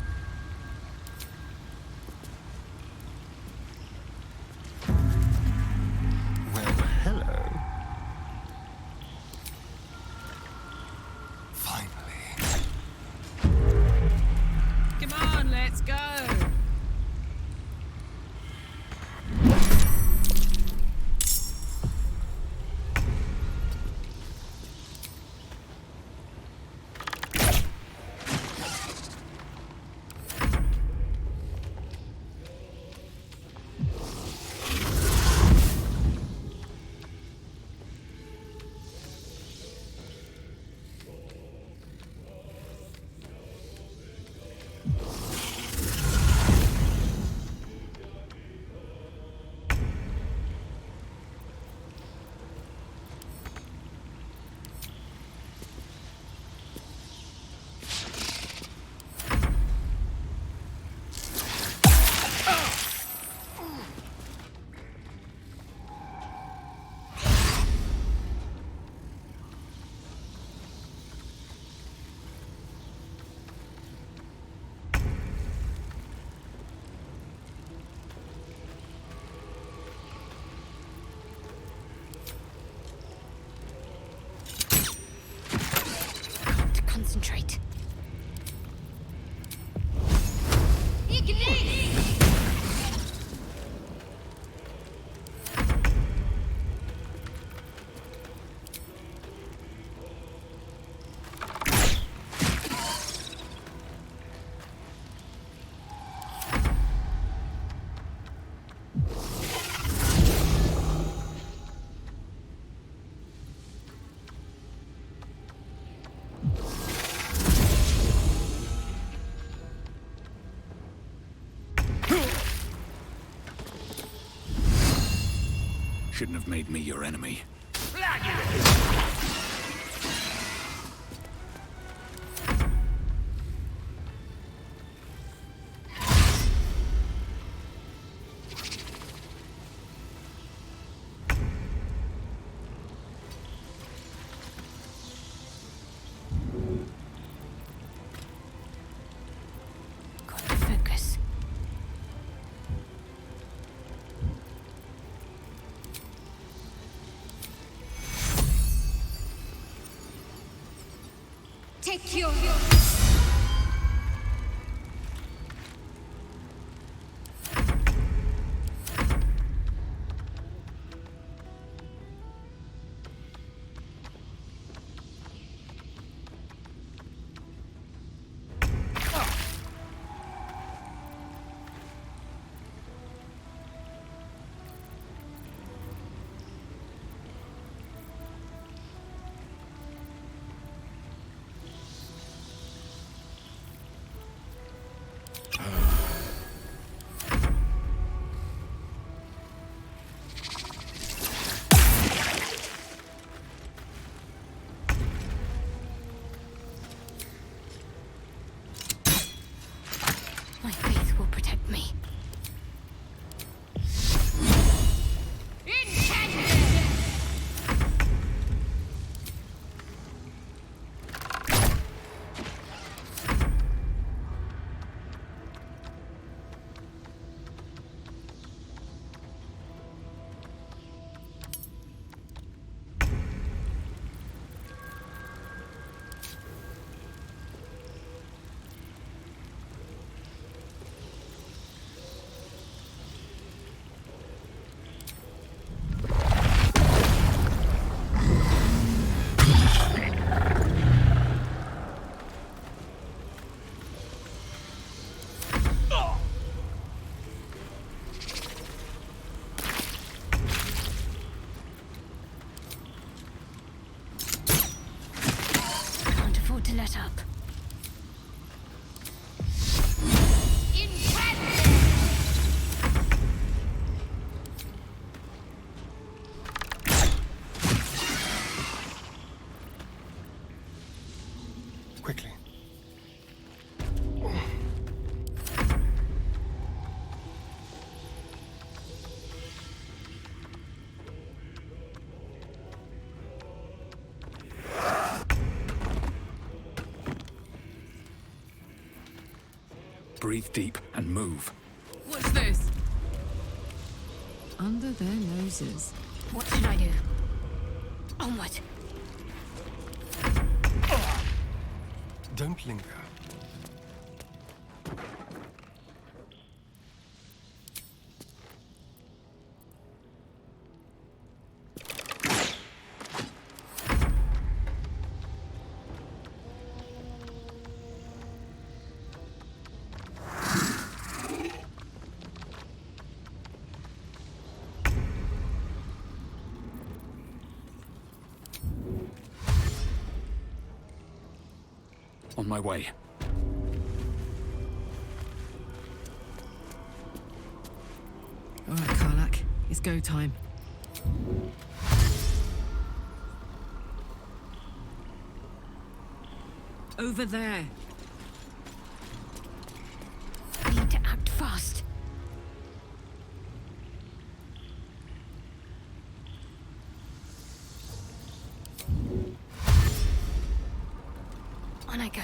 concentrate. Shouldn't have made me your enemy. Got to focus. Take your... My faith will protect me. Can't afford to let up. Quickly. Breathe deep and move. What's this? Under their noses. What should I do? Onward. Don't linger. On my way. All right, Karlak. It's go time. Over there. Need to act fast. On I go.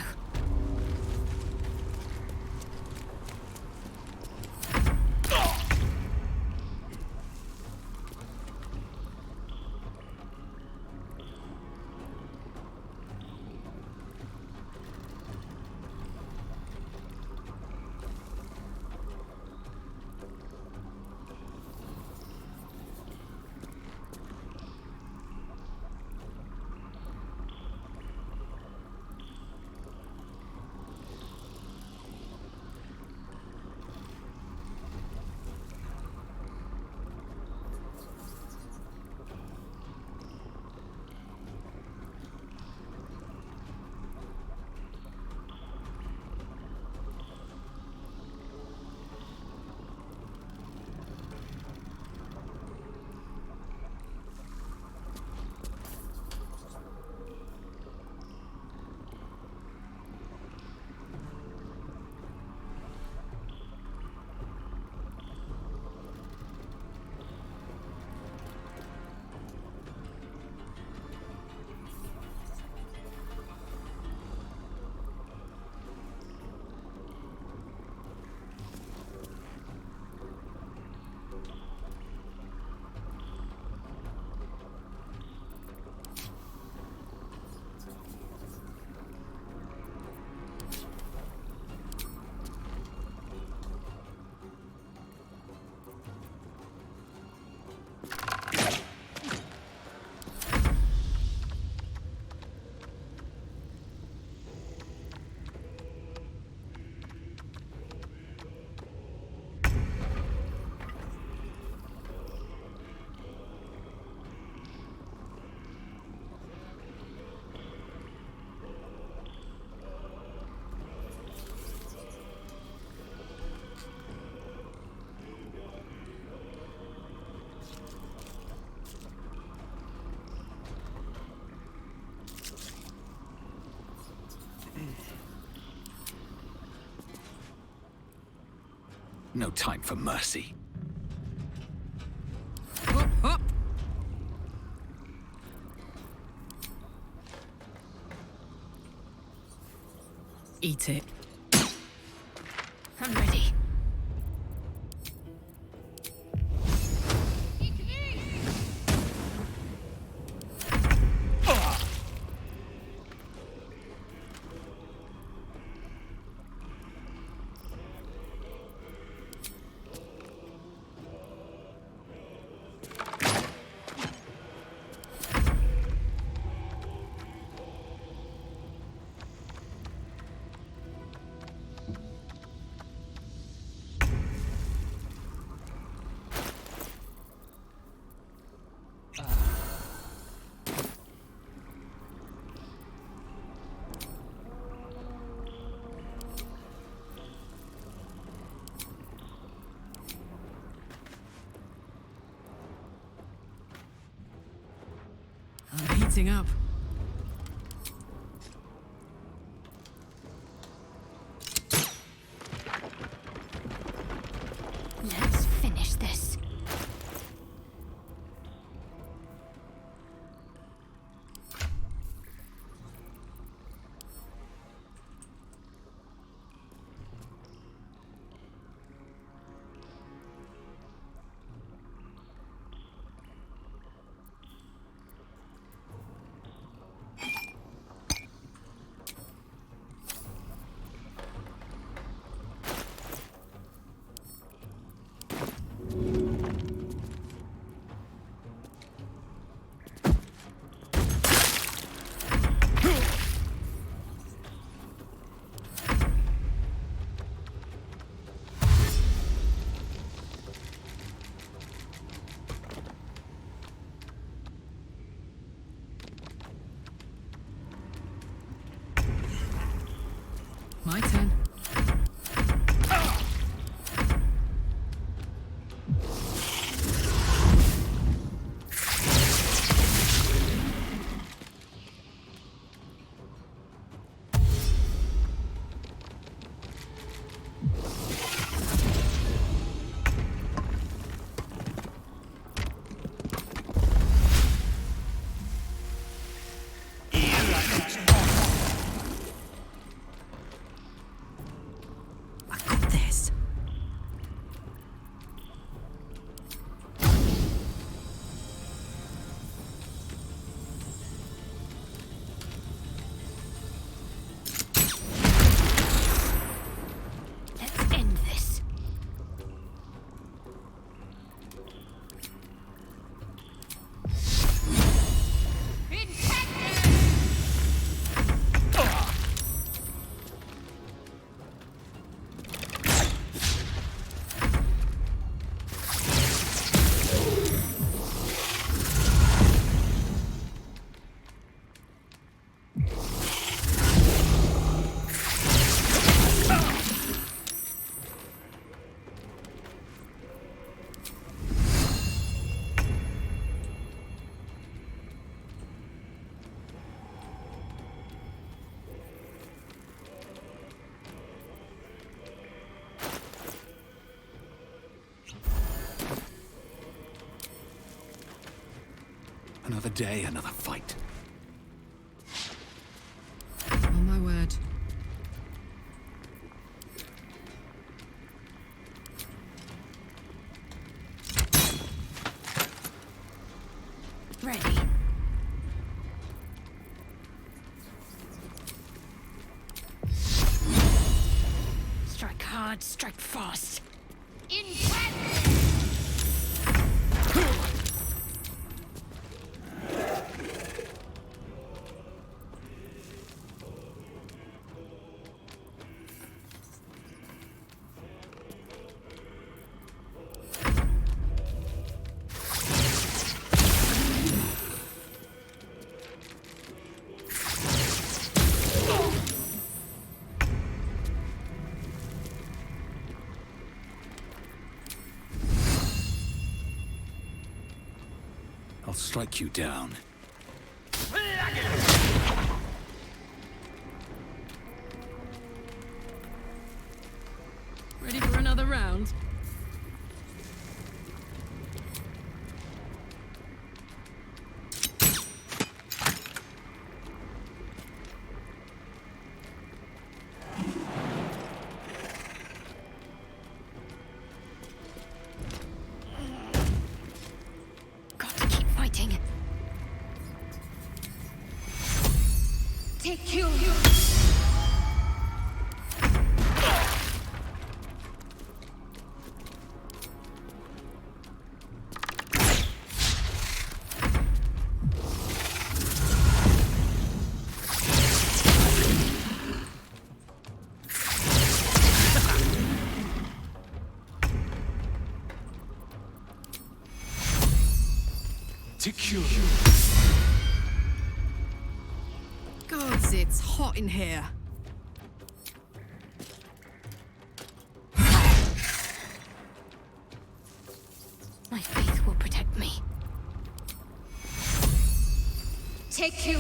No time for mercy. Hop, hop. Eat it. I'm ready. I'm heating up. Let's finish this. My turn. I got this. Let's end this. Another day, another fight. On my word. Ready. Strike hard, strike fast. I'll strike you down. Ready for another round? Take you. Gods, it's hot in here. My faith will protect me. Take you.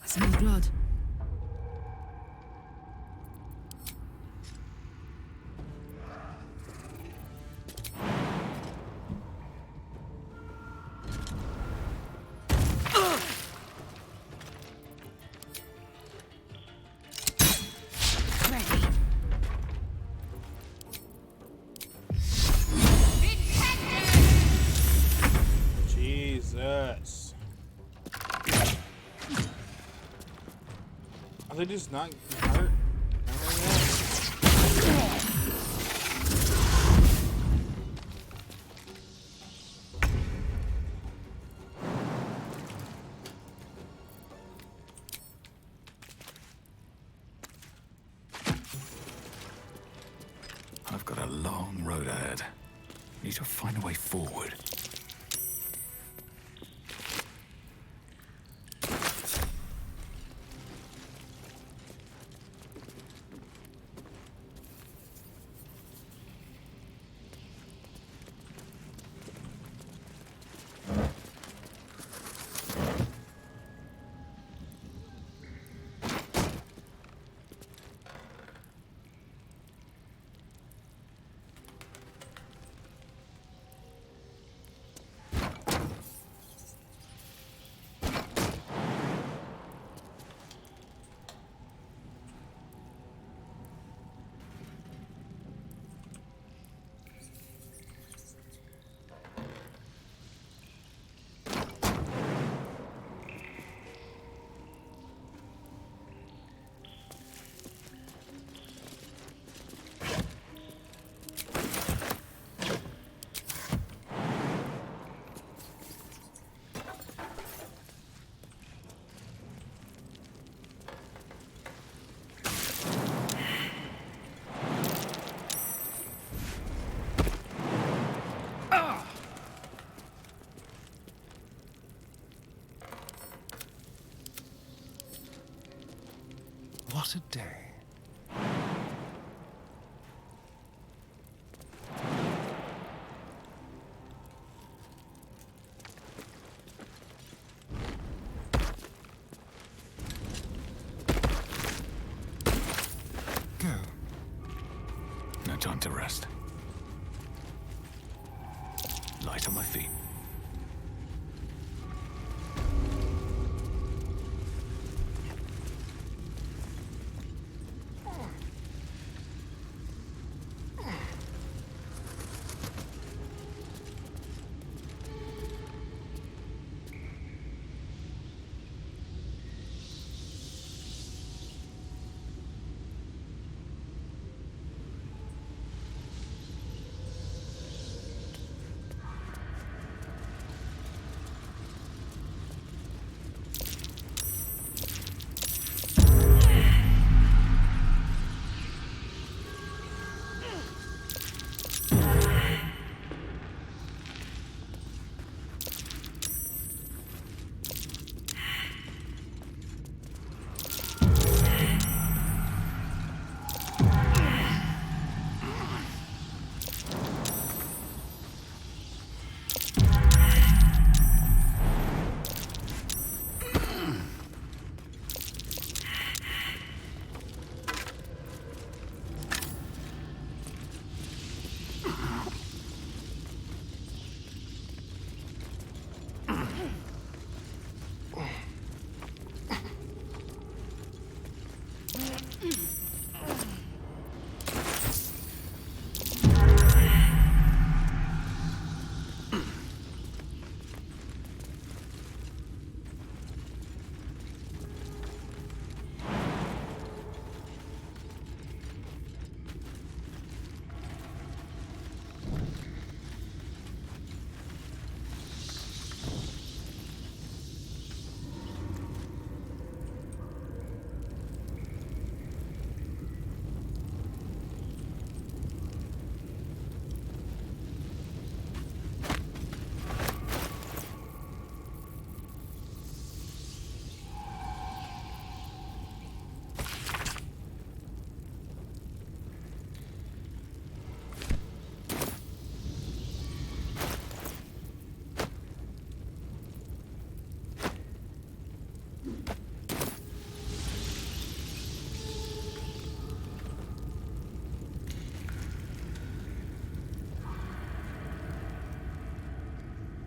I smell blood. Ready. Jesus. Are they just not hurt? I've got a long road ahead. Need to find a way forward. What a day. Go. No time to rest. Light on my feet.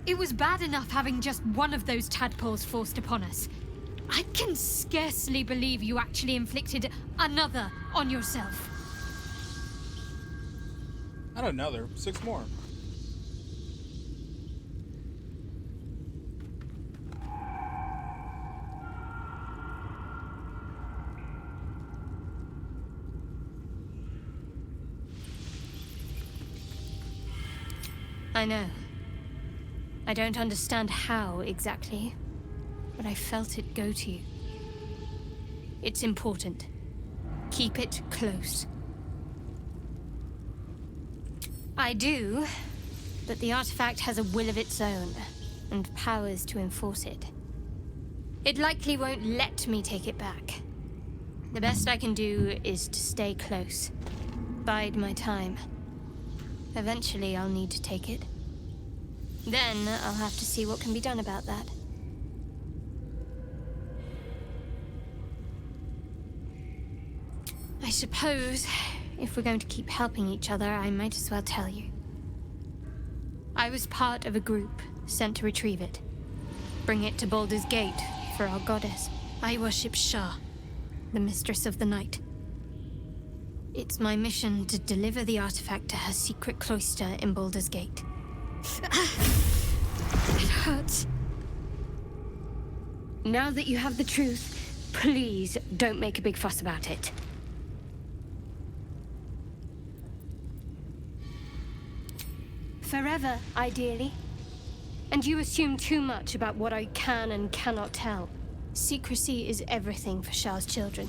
It was bad enough having just one of those tadpoles forced upon us. I can scarcely believe you actually inflicted another on yourself. Not another, 6 more. I know. I don't understand how exactly, but I felt it go to you. It's important. Keep it close. I do, but the artifact has a will of its own, and powers to enforce it. It likely won't let me take it back. The best I can do is to stay close. Bide my time. Eventually, I'll need to take it. Then, I'll have to see what can be done about that. I suppose, if we're going to keep helping each other, I might as well tell you. I was part of a group sent to retrieve it. Bring it to Baldur's Gate for our goddess. I worship Shah, the mistress of the night. It's my mission to deliver the artifact to her secret cloister in Baldur's Gate. It hurts. Now that you have the truth, please don't make a big fuss about it. Forever, ideally. And you assume too much about what I can and cannot tell. Secrecy is everything for Shah's children.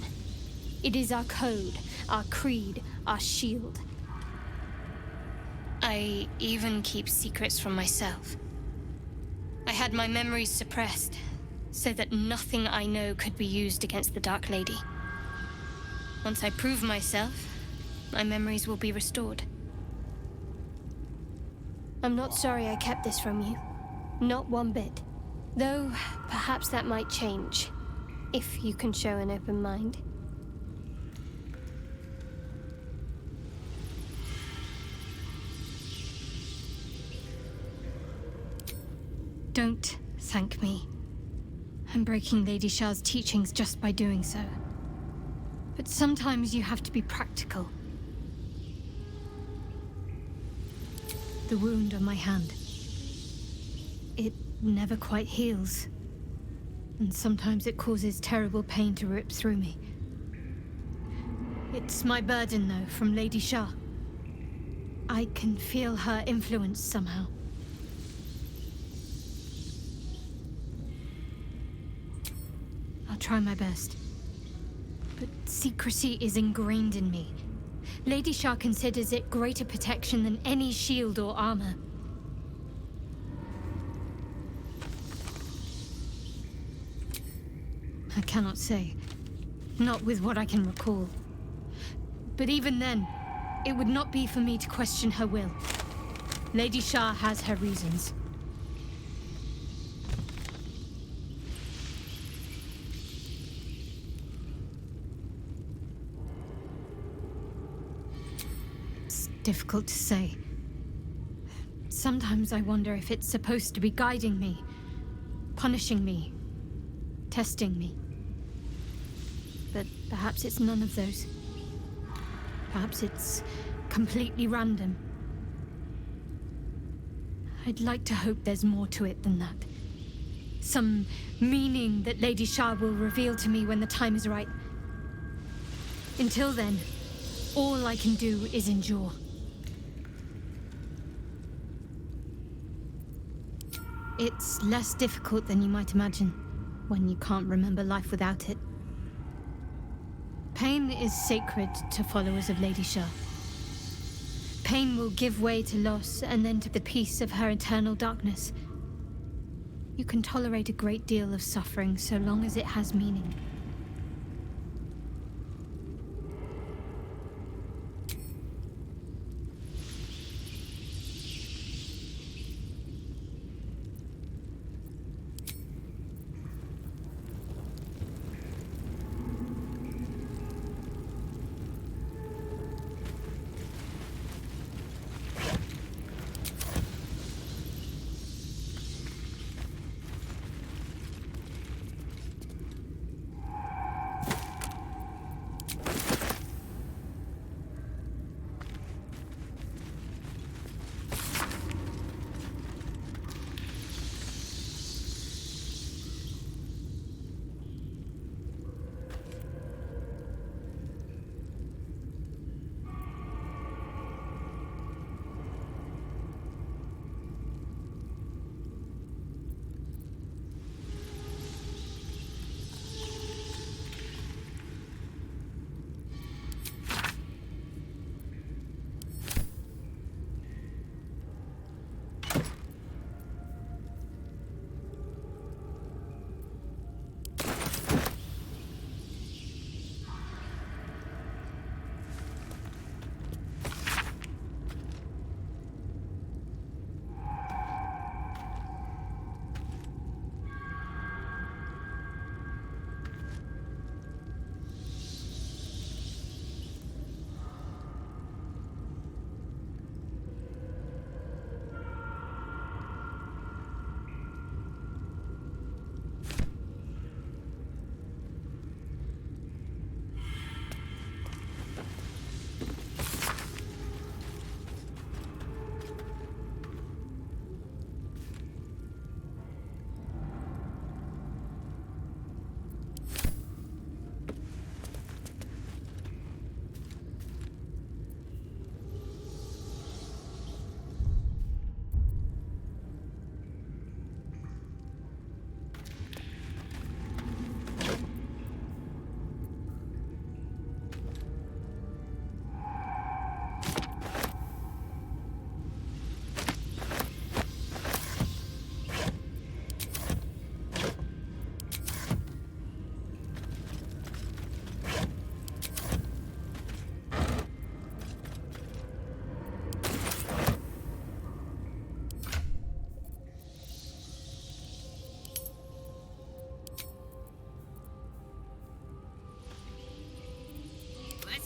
It is our code, our creed, our shield. I even keep secrets from myself. I had my memories suppressed, so that nothing I know could be used against the Dark Lady. Once I prove myself, my memories will be restored. I'm not sorry I kept this from you. Not one bit. Though, perhaps that might change, if you can show an open mind. Don't thank me. I'm breaking Lady Shah's teachings just by doing so. But sometimes you have to be practical. The wound on my hand. It never quite heals. And sometimes it causes terrible pain to rip through me. It's my burden, though, from Lady Shah. I can feel her influence somehow. I'll try my best. But secrecy is ingrained in me. Lady Shah considers it greater protection than any shield or armor. I cannot say. Not with what I can recall. But even then, it would not be for me to question her will. Lady Shah has her reasons. It's difficult to say. Sometimes I wonder if it's supposed to be guiding me, punishing me, testing me. But perhaps it's none of those. Perhaps it's completely random. I'd like to hope there's more to it than that. Some meaning that Lady Shah will reveal to me when the time is right. Until then, all I can do is endure. It's less difficult than you might imagine when you can't remember life without it. Pain is sacred to followers of Lady Shah. Pain will give way to loss and then to the peace of her eternal darkness. You can tolerate a great deal of suffering so long as it has meaning.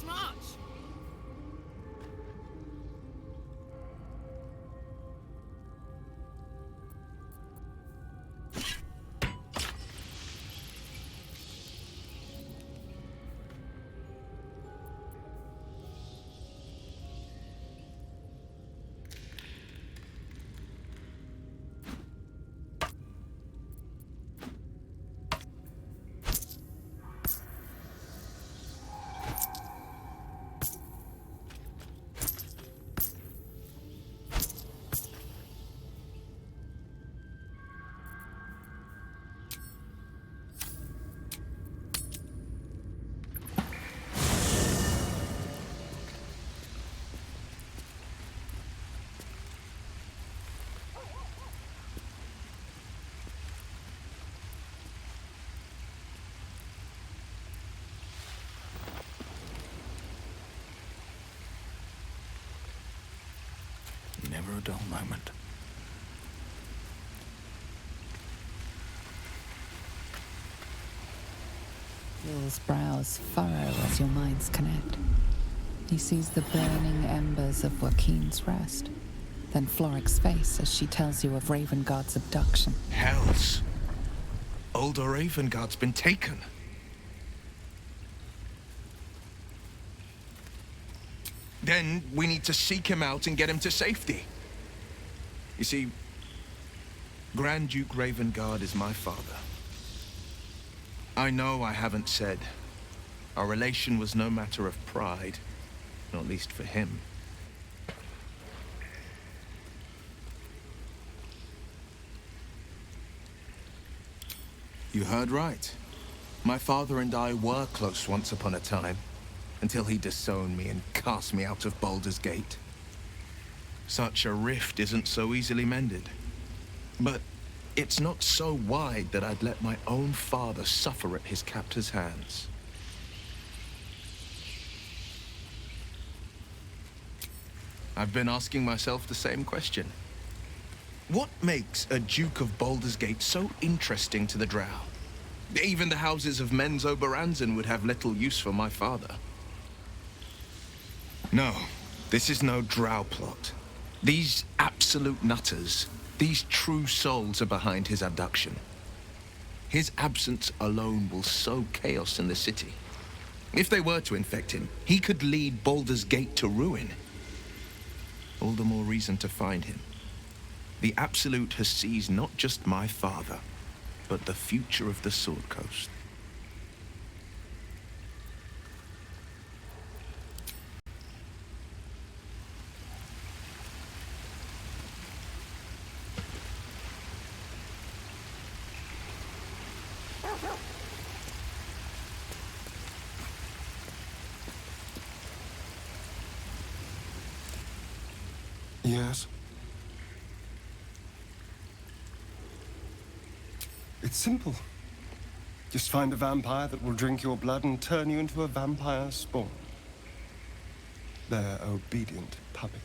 Let's march! Never a dull moment. Will's brows furrow as your minds connect. He sees the burning embers of Joaquin's rest, then Floric's face as she tells you of Ravengard's abduction. Hells! Older Ravengard's been taken. Then we need to seek him out and get him to safety. You see, Grand Duke Ravengard is my father. I know I haven't said. Our relation was no matter of pride, not least for him. You heard right. My father and I were close once upon a time, until he disowned me and cast me out of Baldur's Gate. Such a rift isn't so easily mended. But it's not so wide that I'd let my own father suffer at his captor's hands. I've been asking myself the same question. What makes a Duke of Baldur's Gate so interesting to the Drow? Even the houses of Menzo Baranzan would have little use for my father. No, this is no Drow plot. These absolute nutters, these true souls are behind his abduction. His absence alone will sow chaos in the city. If they were to infect him, he could lead Baldur's Gate to ruin. All the more reason to find him. The Absolute has seized not just my father, but the future of the Sword Coast. Yes? It's simple. Just find a vampire that will drink your blood and turn you into a vampire spawn. Their obedient puppet.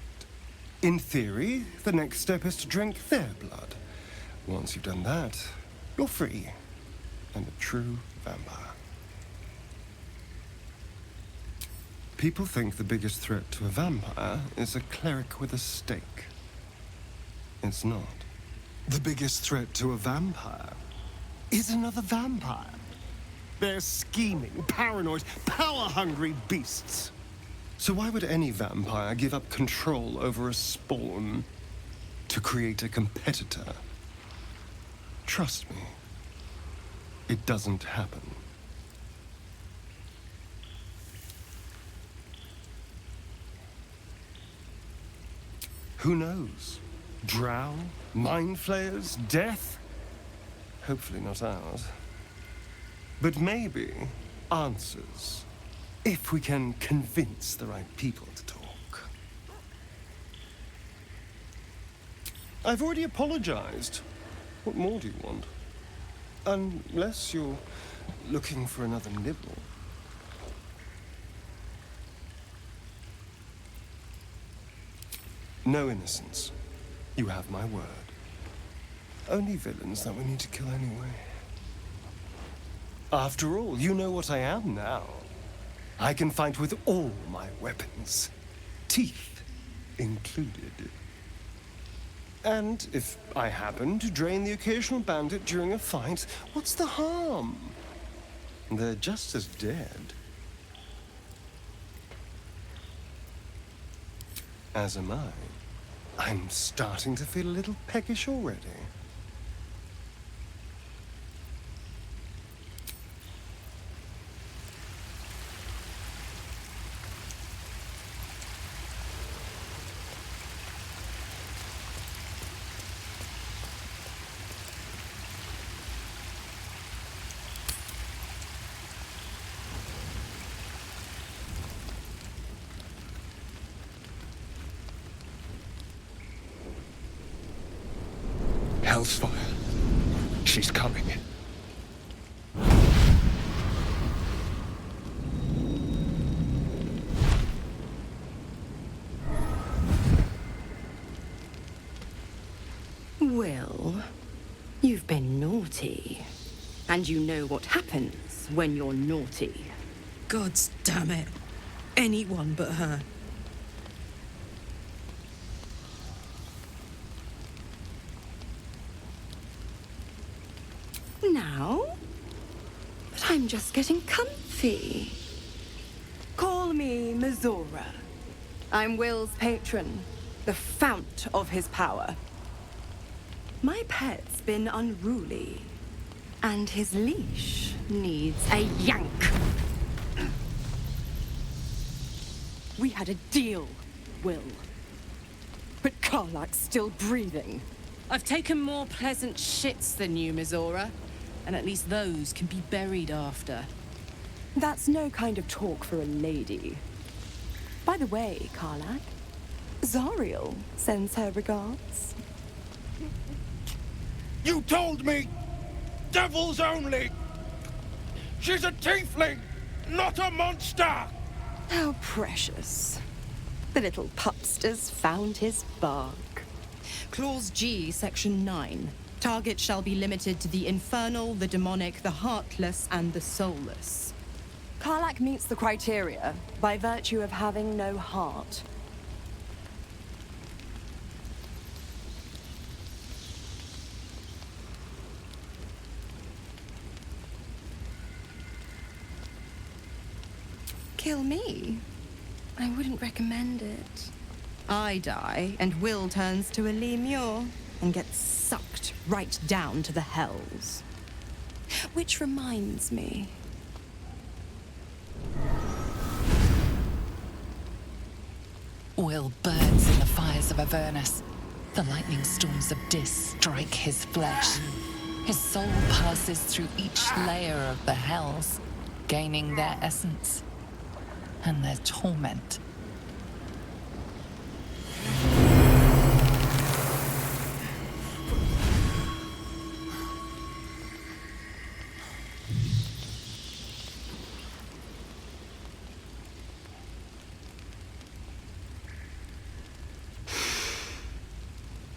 In theory, the next step is to drink their blood. Once you've done that, you're free and a true vampire. People think the biggest threat to a vampire is a cleric with a stake. It's not. The biggest threat to a vampire is another vampire. They're scheming, paranoid, power-hungry beasts. So why would any vampire give up control over a spawn to create a competitor? Trust me, it doesn't happen. Who knows? Drow? Mind flayers? Death? Hopefully not ours. But maybe answers, if we can convince the right people to talk. I've already apologized. What more do you want? Unless you're looking for another nibble. No innocence. You have my word. Only villains that we need to kill anyway. After all, you know what I am now. I can fight with all my weapons, teeth included. And if I happen to drain the occasional bandit during a fight, what's the harm? They're just as dead. As am I. I'm starting to feel a little peckish already. Hellsfire. She's coming. Will, you've been naughty. And you know what happens when you're naughty. Gods damn it. Anyone but her. Now? But I'm just getting comfy. Call me Mizora. I'm Will's patron, the fount of his power. My pet's been unruly, and his leash needs a yank. We had a deal, Will. But Karlak's still breathing. I've taken more pleasant shits than you, Mizora. And at least those can be buried after. That's no kind of talk for a lady. By the way, Karlak, Zariel sends her regards. You told me! Devils only! She's a tiefling, not a monster! How precious. The little pupster's found his bark. Clause G, Section 9. Target shall be limited to the infernal, the demonic, the heartless, and the soulless. Karlak meets the criteria by virtue of having no heart. Kill me? I wouldn't recommend it. I die, and Will turns to a lemure and gets sucked right down to the hells. Which reminds me. Will burns in the fires of Avernus. The lightning storms of Dis strike his flesh. His soul passes through each layer of the hells, gaining their essence and their torment.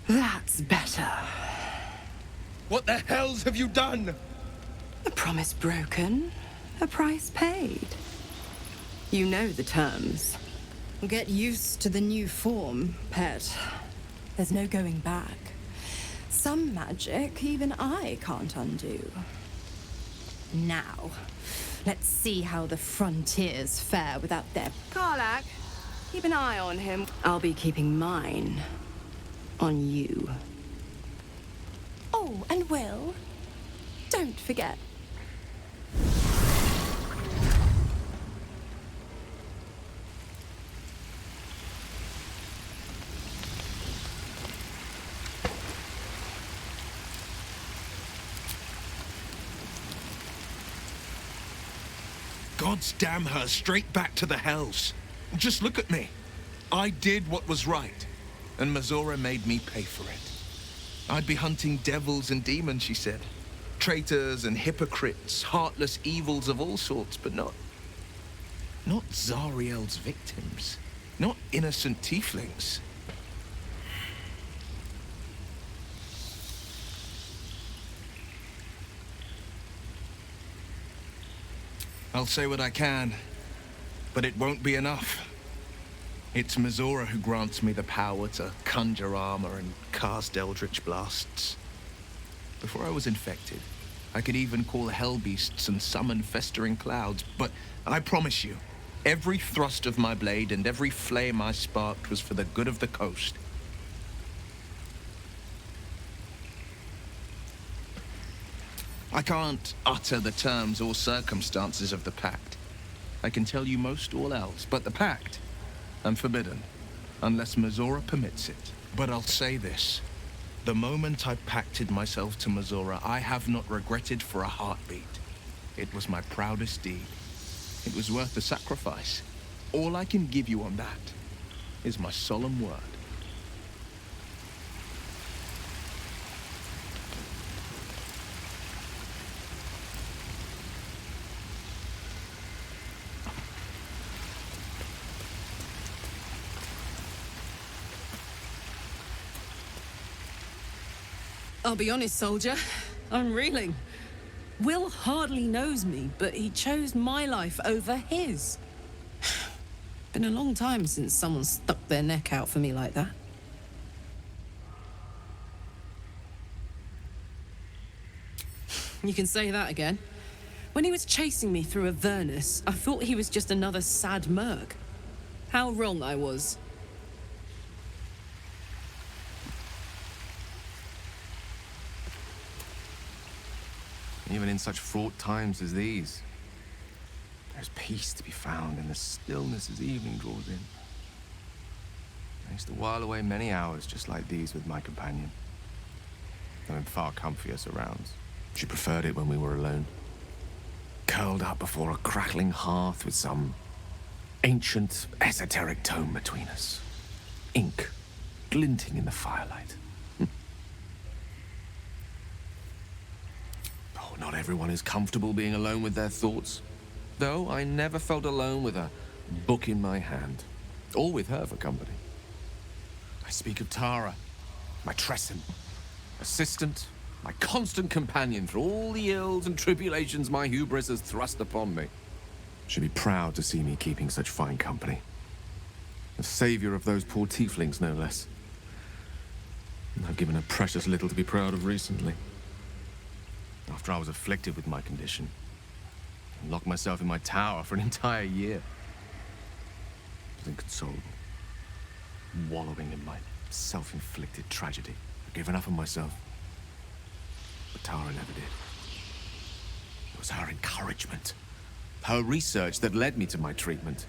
That's better. What the hells have you done? A promise broken, a price paid. You know the terms. Get used to the new form, pet. There's no going back. Some magic even I can't undo. Now, let's see how the frontiers fare without their... Karlak, keep an eye on him. I'll be keeping mine on you. Oh, and Will, don't forget. Gods damn her, straight back to the hells. Just look at me. I did what was right, and Mizora made me pay for it. I'd be hunting devils and demons, she said. Traitors and hypocrites, heartless evils of all sorts, but not Zariel's victims. Not innocent tieflings. I'll say what I can. But it won't be enough. It's Mizora who grants me the power to conjure armor and cast eldritch blasts. Before I was infected, I could even call hell beasts and summon festering clouds, but I promise you, every thrust of my blade and every flame I sparked was for the good of the coast. I can't utter the terms or circumstances of the pact. I can tell you most all else, but the pact, I'm forbidden, unless Mizora permits it. But I'll say this. The moment I pacted myself to Mizora, I have not regretted for a heartbeat. It was my proudest deed. It was worth the sacrifice. All I can give you on that is my solemn word. I'll be honest, soldier. I'm reeling. Will hardly knows me, but he chose my life over his. Been a long time since someone stuck their neck out for me like that. You can say that again. When he was chasing me through Avernus, I thought he was just another sad merc. How wrong I was. Even in such fraught times as these, there's peace to be found in the stillness as evening draws in. I used to while away many hours just like these with my companion, though in far comfier surrounds. She preferred it when we were alone, curled up before a crackling hearth with some ancient, esoteric tome between us, ink glinting in the firelight. Not everyone is comfortable being alone with their thoughts, though I never felt alone with a book in my hand, or with her for company. I speak of Tara, my Tressin, assistant, my constant companion through all the ills and tribulations my hubris has thrust upon me. She'd be proud to see me keeping such fine company. The savior of those poor tieflings, no less. And I've given her precious little to be proud of recently. After I was afflicted with my condition, and locked myself in my tower for an entire year. I was inconsolable, wallowing in my self-inflicted tragedy. I'd given up on myself. But Tara never did. It was her encouragement, her research that led me to my treatment.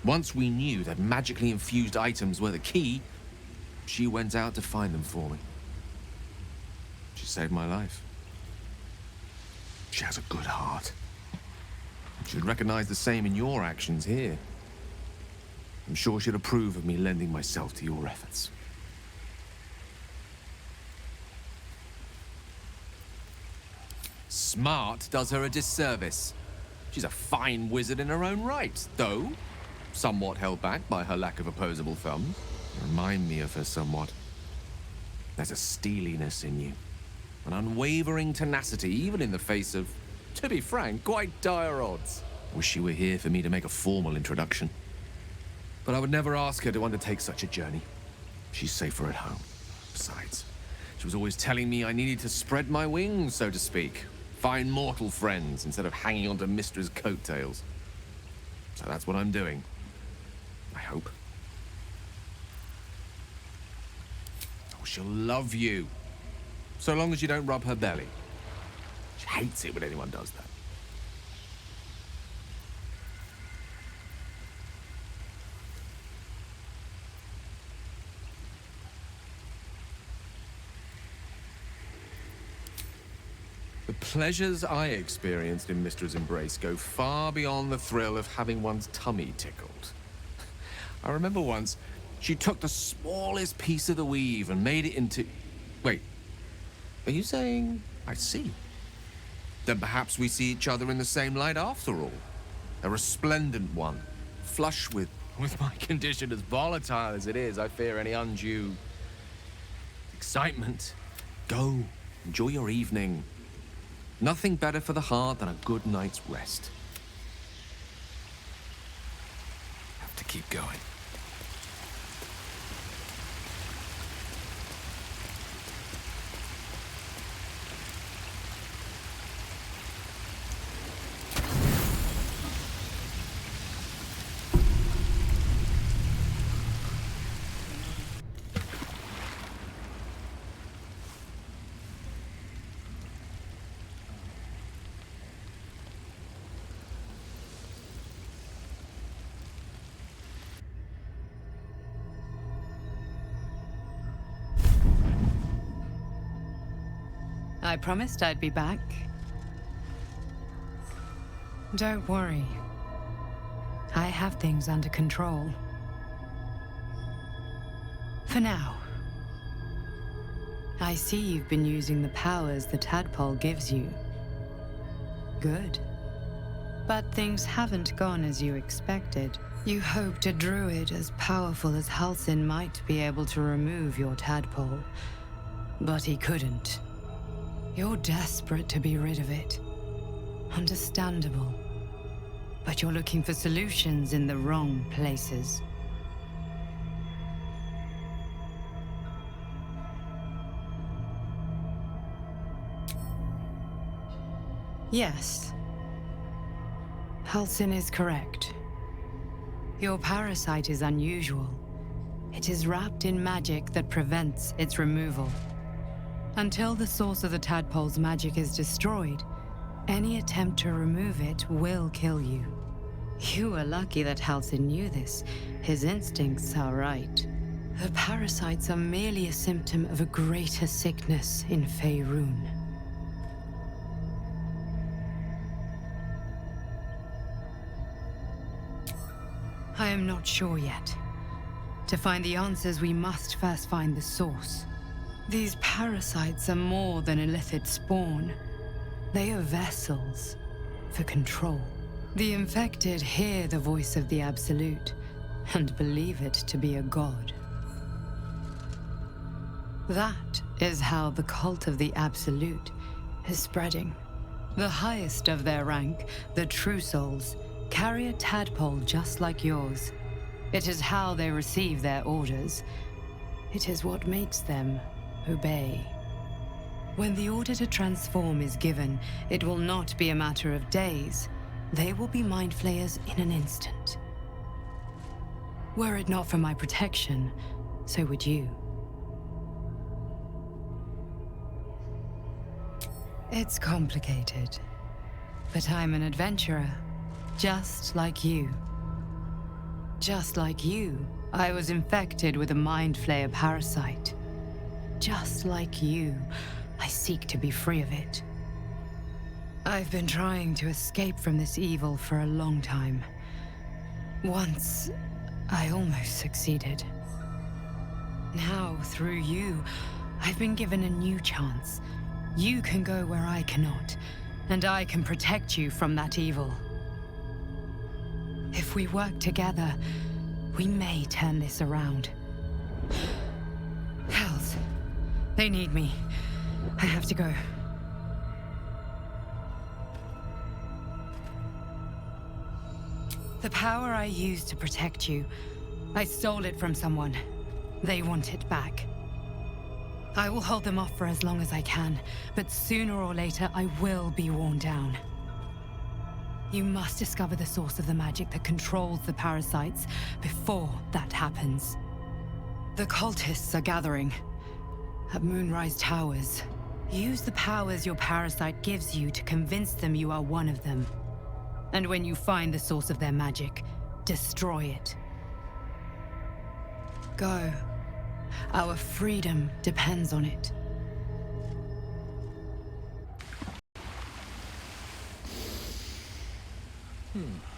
Once we knew that magically infused items were the key, she went out to find them for me. She saved my life. She has a good heart. She'd recognize the same in your actions here. I'm sure she'd approve of me lending myself to your efforts. Smart does her a disservice. She's a fine wizard in her own right, though somewhat held back by her lack of opposable thumbs. You remind me of her somewhat. There's a steeliness in you. An unwavering tenacity, even in the face of, to be frank, quite dire odds. Wish you were here for me to make a formal introduction. But I would never ask her to undertake such a journey. She's safer at home. Besides, she was always telling me I needed to spread my wings, so to speak. Find mortal friends instead of hanging onto Mistra's coattails. So that's what I'm doing. I hope. Oh, she'll love you. So long as you don't rub her belly. She hates it when anyone does that. The pleasures I experienced in Mistra's embrace go far beyond the thrill of having one's tummy tickled. I remember once, she took the smallest piece of the weave and made it into... Wait. Are you saying, I see? Then perhaps we see each other in the same light after all. A resplendent one, flush with my condition as volatile as it is. I fear any undue excitement. Go, enjoy your evening. Nothing better for the heart than a good night's rest. keep going. I promised I'd be back. Don't worry. I have things under control. For now. I see you've been using the powers the tadpole gives you. Good. But things haven't gone as you expected. You hoped a druid as powerful as Halsin might be able to remove your tadpole. But he couldn't. You're desperate to be rid of it. Understandable. But you're looking for solutions in the wrong places. Yes. Halsin is correct. Your parasite is unusual. It is wrapped in magic that prevents its removal. Until the source of the tadpole's magic is destroyed, any attempt to remove it will kill you. You were lucky that Halsin knew this. His instincts are right. The parasites are merely a symptom of a greater sickness in Faerun. I am not sure yet. To find the answers, we must first find the source. These parasites are more than illithid spawn. They are vessels for control. The infected hear the voice of the Absolute and believe it to be a god. That is how the cult of the Absolute is spreading. The highest of their rank, the True Souls, carry a tadpole just like yours. It is how they receive their orders. It is what makes them obey. When the order to transform is given, it will not be a matter of days. They will be mind flayers in an instant. Were it not for my protection, so would you. It's complicated, but I'm an adventurer, just like you. Just like you, I was infected with a mind flayer parasite. Just like you, I seek to be free of it. I've been trying to escape from this evil for a long time. Once, I almost succeeded. Now, through you, I've been given a new chance. You can go where I cannot, and I can protect you from that evil. If we work together, we may turn this around. Hells. They need me. I have to go. The power I used to protect you, I stole it from someone. They want it back. I will hold them off for as long as I can, but sooner or later I will be worn down. You must discover the source of the magic that controls the parasites before that happens. The cultists are gathering at Moonrise Towers. Use the powers your parasite gives you to convince them you are one of them. And when you find the source of their magic, destroy it. Go. Our freedom depends on it. Hmm.